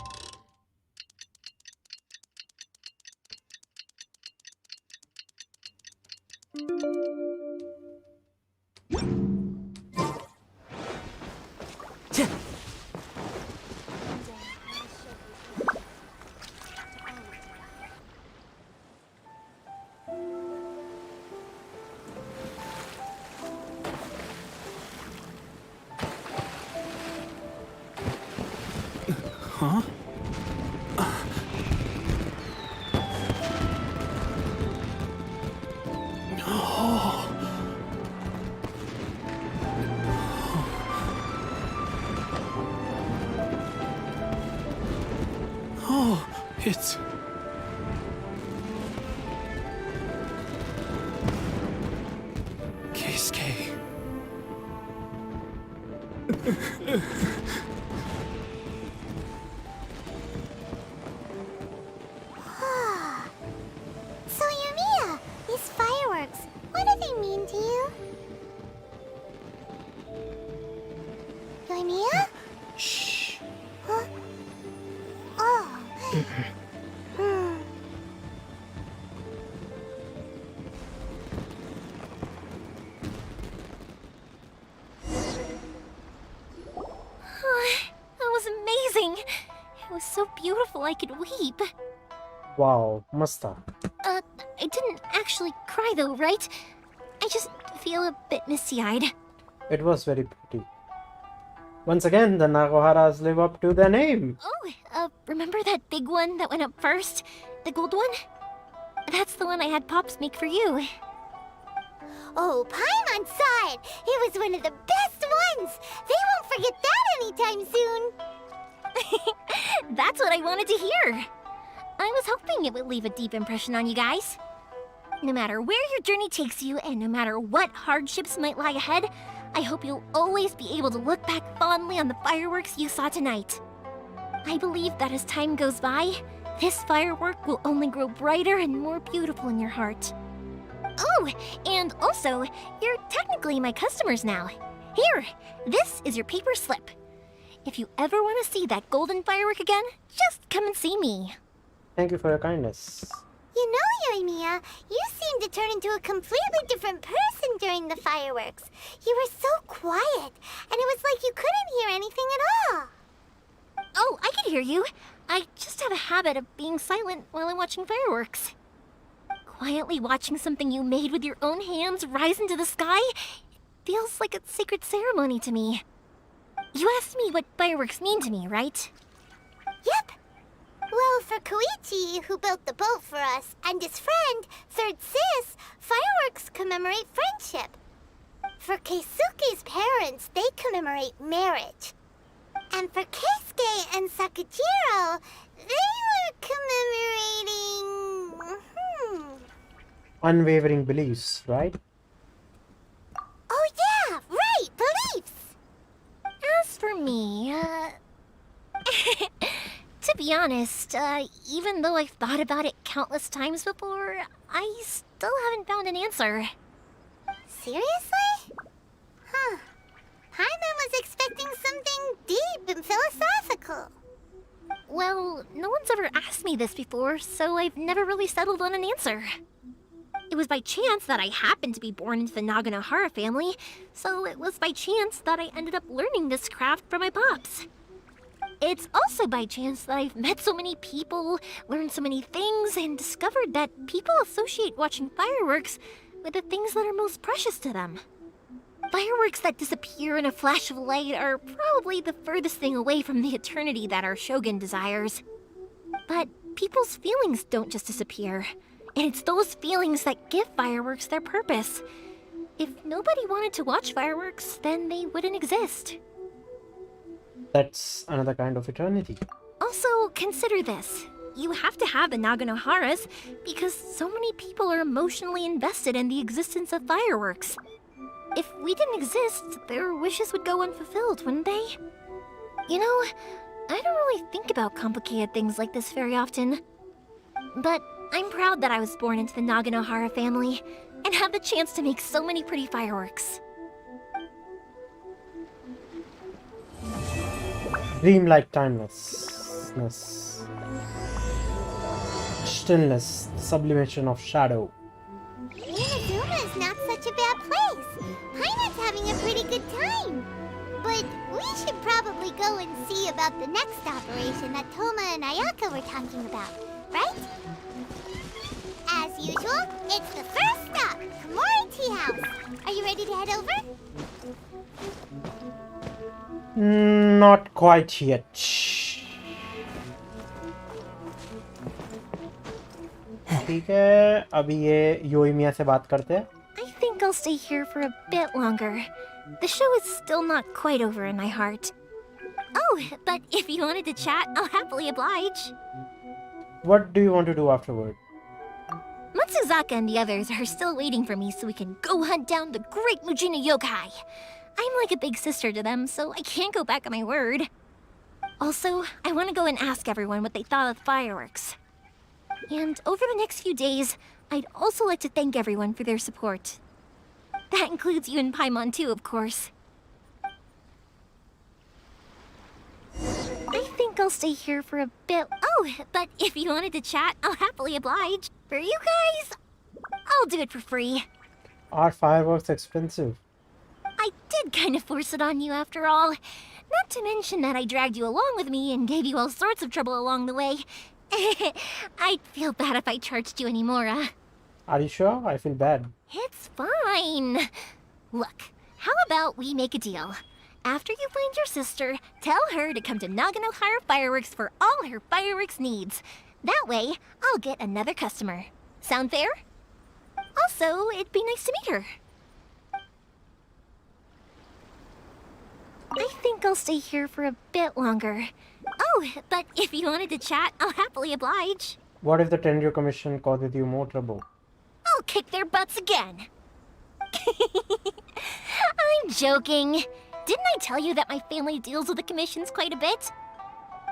Huh? Oh, it's... Keisuke. So, Yumiya, these fireworks, what do they mean to you? Yumiya? Shh. Huh? Oh. That was amazing. It was so beautiful I could weep. Wow, masta. I didn't actually cry though, right? I just feel a bit misty-eyed. It was very pretty. Once again, the Nagoharas live up to their name. Oh, remember that big one that went up first? The gold one? That's the one I had Pops make for you. Oh, Paimon saw it! It was one of the best ones! They won't forget that anytime soon! That's what I wanted to hear. I was hoping it would leave a deep impression on you guys. No matter where your journey takes you, and no matter what hardships might lie ahead, I hope you'll always be able to look back fondly on the fireworks you saw tonight. I believe that as time goes by, this firework will only grow brighter and more beautiful in your heart. Oh, and also, you're technically my customers now. Here, this is your paper slip. If you ever want to see that golden firework again, just come and see me. Thank you for your kindness. You know, Yoimiya, you seemed to turn into a completely different person during the fireworks. You were so quiet, and it was like you couldn't hear anything at all. Oh, I can hear you. I just have a habit of being silent while I'm watching fireworks. Quietly watching something you made with your own hands rise into the sky feels like a sacred ceremony to me. You asked me what fireworks mean to me, right? Yep. Well, for Koichi, who built the boat for us, and his friend, Third Sis, fireworks commemorate friendship. For Keisuke's parents, they commemorate marriage. And for Keisuke and Sakajiro, they were commemorating... Unwavering beliefs, right? Oh yeah, right, beliefs! As for me, to be honest, even though I've thought about it countless times before, I still haven't found an answer. Seriously? Huh. Paimon was expecting something deep and philosophical. Well, no one's ever asked me this before, so I've never really settled on an answer. It was by chance that I happened to be born into the Naganohara family, so it was by chance that I ended up learning this craft from my pops. It's also by chance that I've met so many people, learned so many things, and discovered that people associate watching fireworks with the things that are most precious to them. Fireworks that disappear in a flash of light are probably the furthest thing away from the eternity that our shogun desires. But people's feelings don't just disappear, and it's those feelings that give fireworks their purpose. If nobody wanted to watch fireworks, then they wouldn't exist. That's another kind of eternity. Also, consider this. You have to have the Naganoharas because so many people are emotionally invested in the existence of fireworks. If we didn't exist, their wishes would go unfulfilled, wouldn't they? You know, I don't really think about complicated things like this very often. But I'm proud that I was born into the Naganohara family and have the chance to make so many pretty fireworks. Dreamlike timelessness. Stillness, sublimation of shadow. Inazuma is not such a bad place. Paimon's having a pretty good time. But we should probably go and see about the next operation that Toma and Ayaka were talking about, right? As usual, it's the first stop, Komori Tea House. Are you ready to head over? Not quite yet. ठीक है, अभी ये योइमिया से बात करते हैं। I think I'll stay here for a bit longer. The show is still not quite over in my heart. Oh, but if you wanted to chat, I'll happily oblige. What do you want to do afterward? Matsuzaka and the others are still waiting for me so we can go hunt down the great Mujina yokai. I'm like a big sister to them, so I can't go back on my word. Also, I want to go and ask everyone what they thought of the fireworks. And over the next few days, I'd also like to thank everyone for their support. That includes you and Paimon too, of course. I think I'll stay here for a bit. Oh, but if you wanted to chat, I'll happily oblige. For you guys, I'll do it for free. Are fireworks expensive? I did kind of force it on you after all. Not to mention that I dragged you along with me and gave you all sorts of trouble along the way. I'd feel bad if I charged you anymore. Are you sure? I feel bad. It's fine. Look, how about we make a deal? After you find your sister, tell her to come to Naganohara Fireworks for all her fireworks needs. That way, I'll get another customer. Sound fair? Also, it'd be nice to meet her. I think I'll stay here for a bit longer. Oh, but if you wanted to chat, I'll happily oblige. What if the Tenryo Commission causes you more trouble? I'll kick their butts again. I'm joking. Didn't I tell you that my family deals with the commissions quite a bit?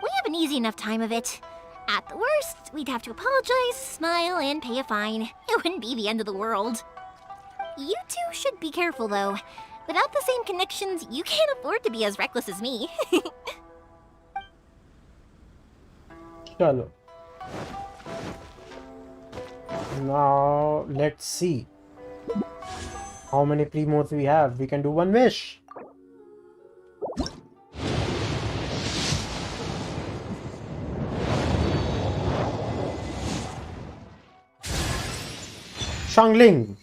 We have an easy enough time of it. At the worst, we'd have to apologize, smile, and pay a fine. It wouldn't be the end of the world. You two should be careful, though. Without the same connections, you can't afford to be as reckless as me. Chalo. Now, let's see how many primos we have. We can do one wish. Shangling.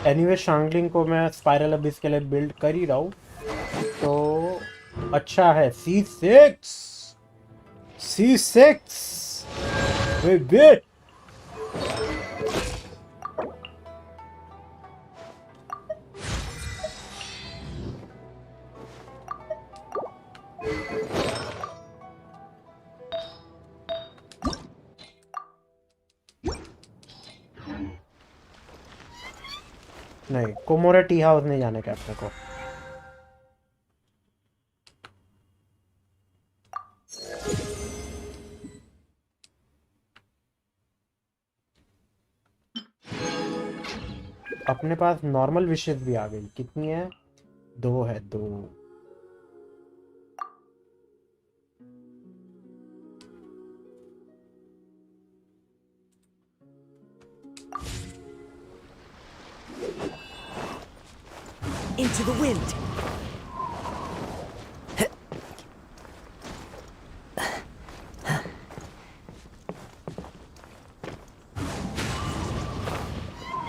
Anyway शांगलिंग को मैं spiral Abish के लिए build कर ही रहा हूँ, तो अच्छा है। C6 baby. नहीं, कोमोरा टी हाउस नहीं जाने का अपने को। अपने पास नॉर्मल विशेष भी आ गई। कितनी है? 2 है। 2 Into the wind.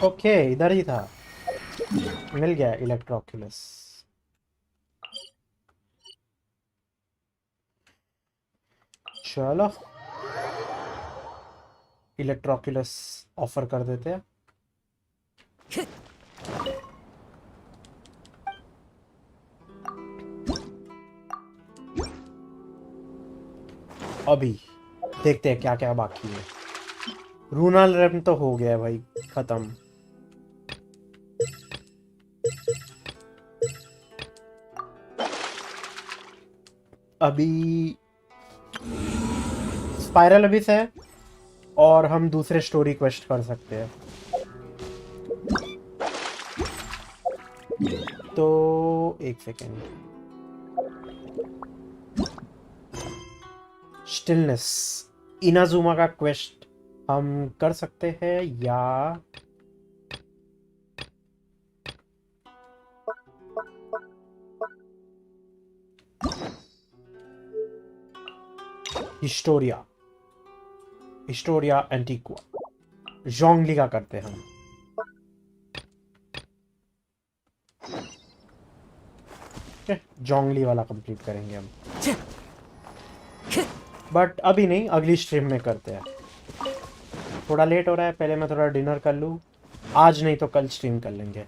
ओके, इधर ही था। मिल गया इलेक्ट्रोक्यूलस। चलो इलेक्ट्रोक्यूलस ऑफर कर देते हैं। अभी देखते हैं क्या क्या बाकी है। रूनल रेम तो हो गया है भाई, खत्म। अभी स्पाइरल अबिस है और हम दूसरे स्टोरी क्वेस्ट कर सकते हैं। तो एक सेकेंड। स्टिलनेस इनाजुमा का क्वेस्ट हम कर सकते हैं या हिस्टोरिया एंटीक्वा जोंगली का करते हैं हम। जोंगली वाला कंप्लीट करेंगे हम। बट अभी नहीं, अगली स्ट्रीम में करते हैं। थोड़ा लेट हो रहा है, पहले मैं थोड़ा डिनर कर लूँ। आज नहीं तो कल स्ट्रीम कर लेंगे।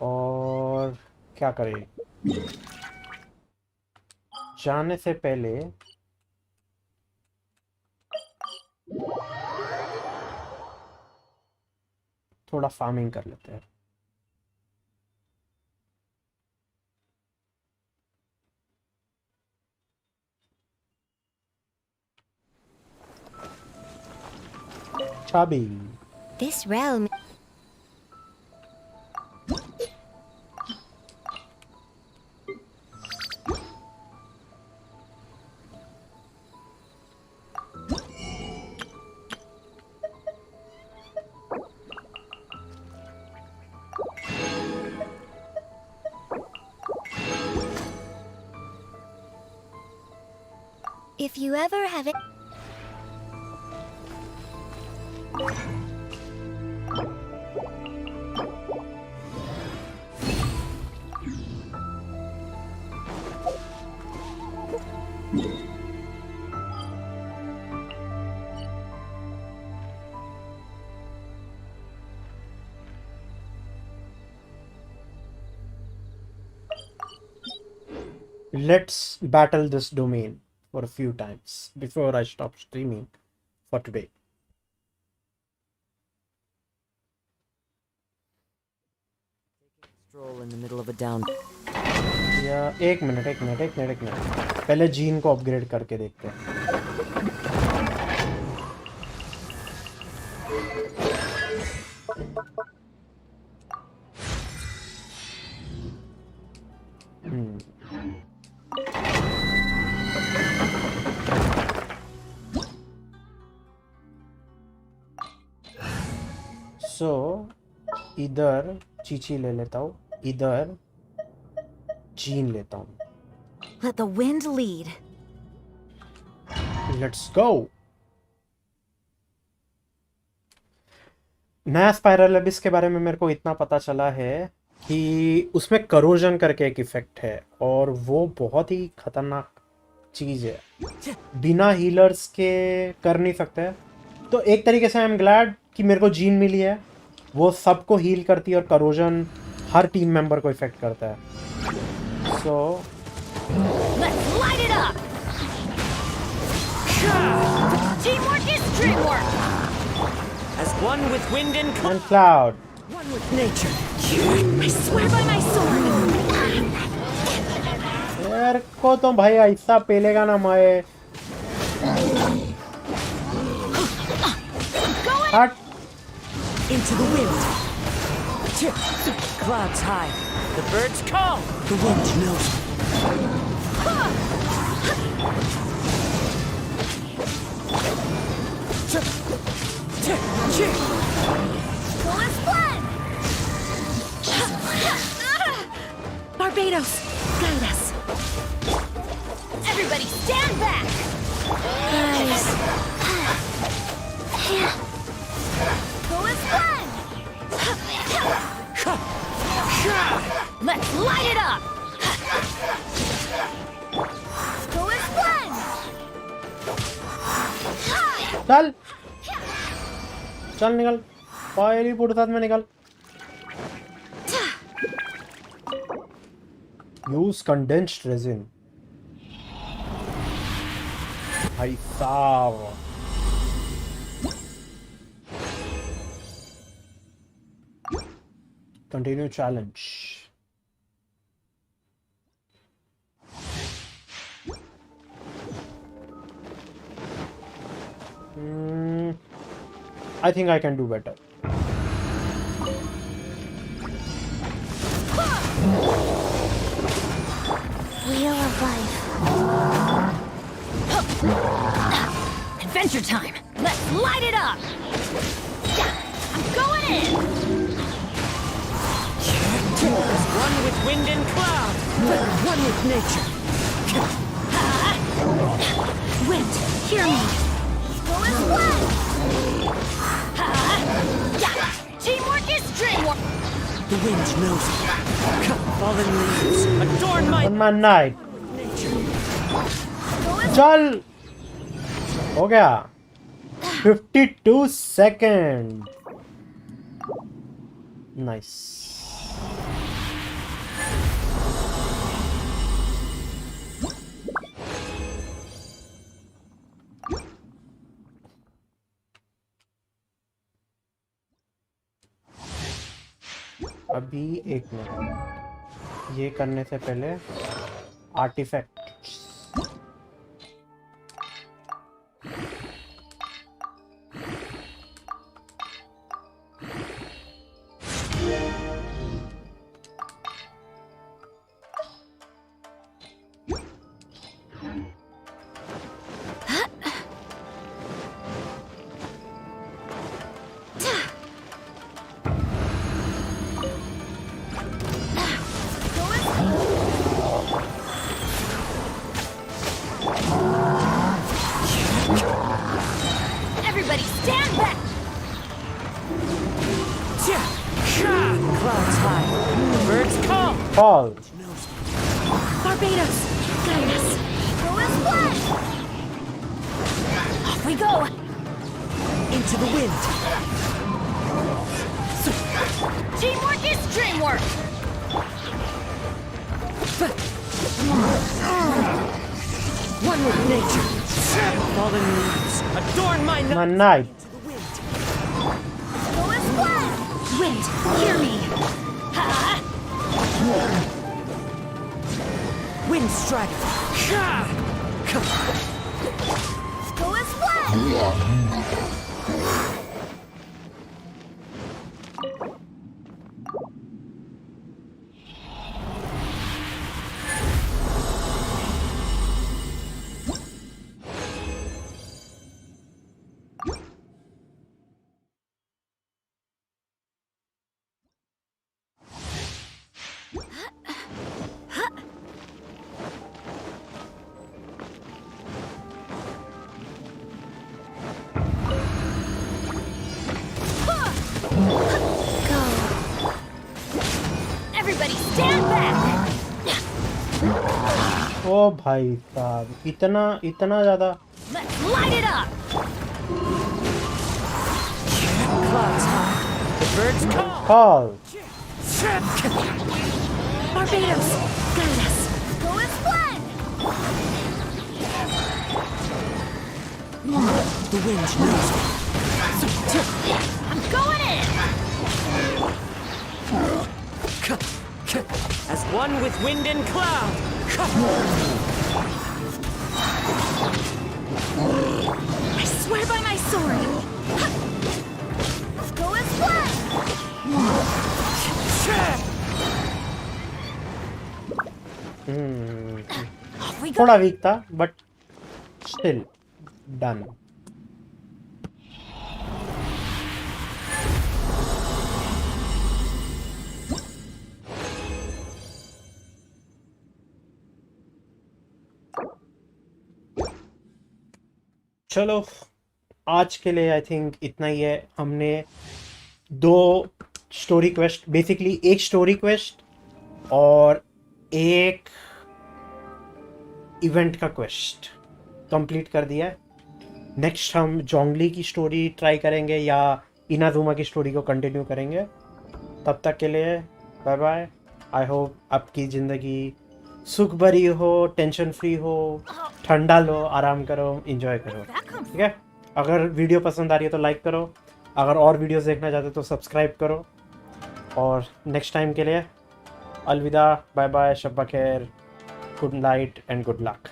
और क्या करें, जाने से पहले थोड़ा फार्मिंग कर लेते हैं। चाबी। This realm. If you ever have it. Let's battle this domain for a few times before I stop streaming for today. Stroll in the middle of a down. या एक मिनट पहले जीन को upgrade करके देखते हैं। सो इधर चीची ले लेता हूँ, इधर जीन लेता हूँ। Let the wind lead. Let's go. नया स्पाइरल एबिस के बारे में मेरे को इतना पता चला है कि उसमें करोजन करके एक इफेक्ट है और वो बहुत ही खतरनाक चीज है, बिना हीलर्स के कर नहीं सकते। तो एक तरीके से आई एम ग्लैड कि मेरे को जीन मिली है, वो सबको हील करती है और करोजन हर टीम मेंबर को इफेक्ट करता है। सो Let's light it up. Teamwork is dreamwork. As one with wind and and cloud. one with nature. I swear by my sword. यार को तो भाई ऐसा पेलेगा ना मैं। हट। Into the wind. Clouds high. The birds call. The wind knows. Let's fly. Barbados, guide us. Everybody stand back. Nice. Let's fly. Let's light it up. Let's fly. चल चल निकल, पहली फुर्सत में निकल। Use condensed resin. भाई साहब continue challenge. I think I can do better. Wheel of life. Adventure time. Let's light it up. I'm going in. As one with wind and cloud. One with nature. Wind, hear me. Let's fly. Teamwork is dreamwork. The wind knows it. Fallen leaves adorn my On my night. nature. चल हो गया 52 second nice अभी एक minute ये करने से पहले artefact Everybody stand back! Clouds high. The birds call. Call. Barbados, guide us. Go as one! Off we go! Into the wind. Teamwork is dreamwork! One with nature. Fallen leaves adorn my night. My night. Into the wind. Go as one! Wind, hear me! Ha! Wind strike. Go as one! Everybody stand back! ओ भाई साहब इतना इतना ज्यादा Let's light it up! Clouds high. The birds call. call Barbados, guide us. Go as one! The wind knows me. I'm going in! As one with wind and cloud. I swear by my sword! Go as one! Off we go! थोड़ा week था but still done चलो आज के लिए I think इतना ही है हमने दो स्टोरी क्वेस्ट बेसिकली एक स्टोरी क्वेस्ट और एक इवेंट का क्वेस्ट कंप्लीट कर दिया है नेक्स्ट हम जोंगली की स्टोरी ट्राई करेंगे या इनाजुमा की स्टोरी को कंटिन्यू करेंगे तब तक के लिए बाय बाय आई होप आपकी ज़िंदगी सुख भरी हो टेंशन फ्री हो ठंडा लो आराम करो एंजॉय करो ठीक है अगर वीडियो पसंद आ रही है तो लाइक करो अगर और वीडियोस देखना चाहते हो तो सब्सक्राइब करो और नेक्स्ट टाइम के लिए अलविदा बाय बाय शब बखैर good night and good luck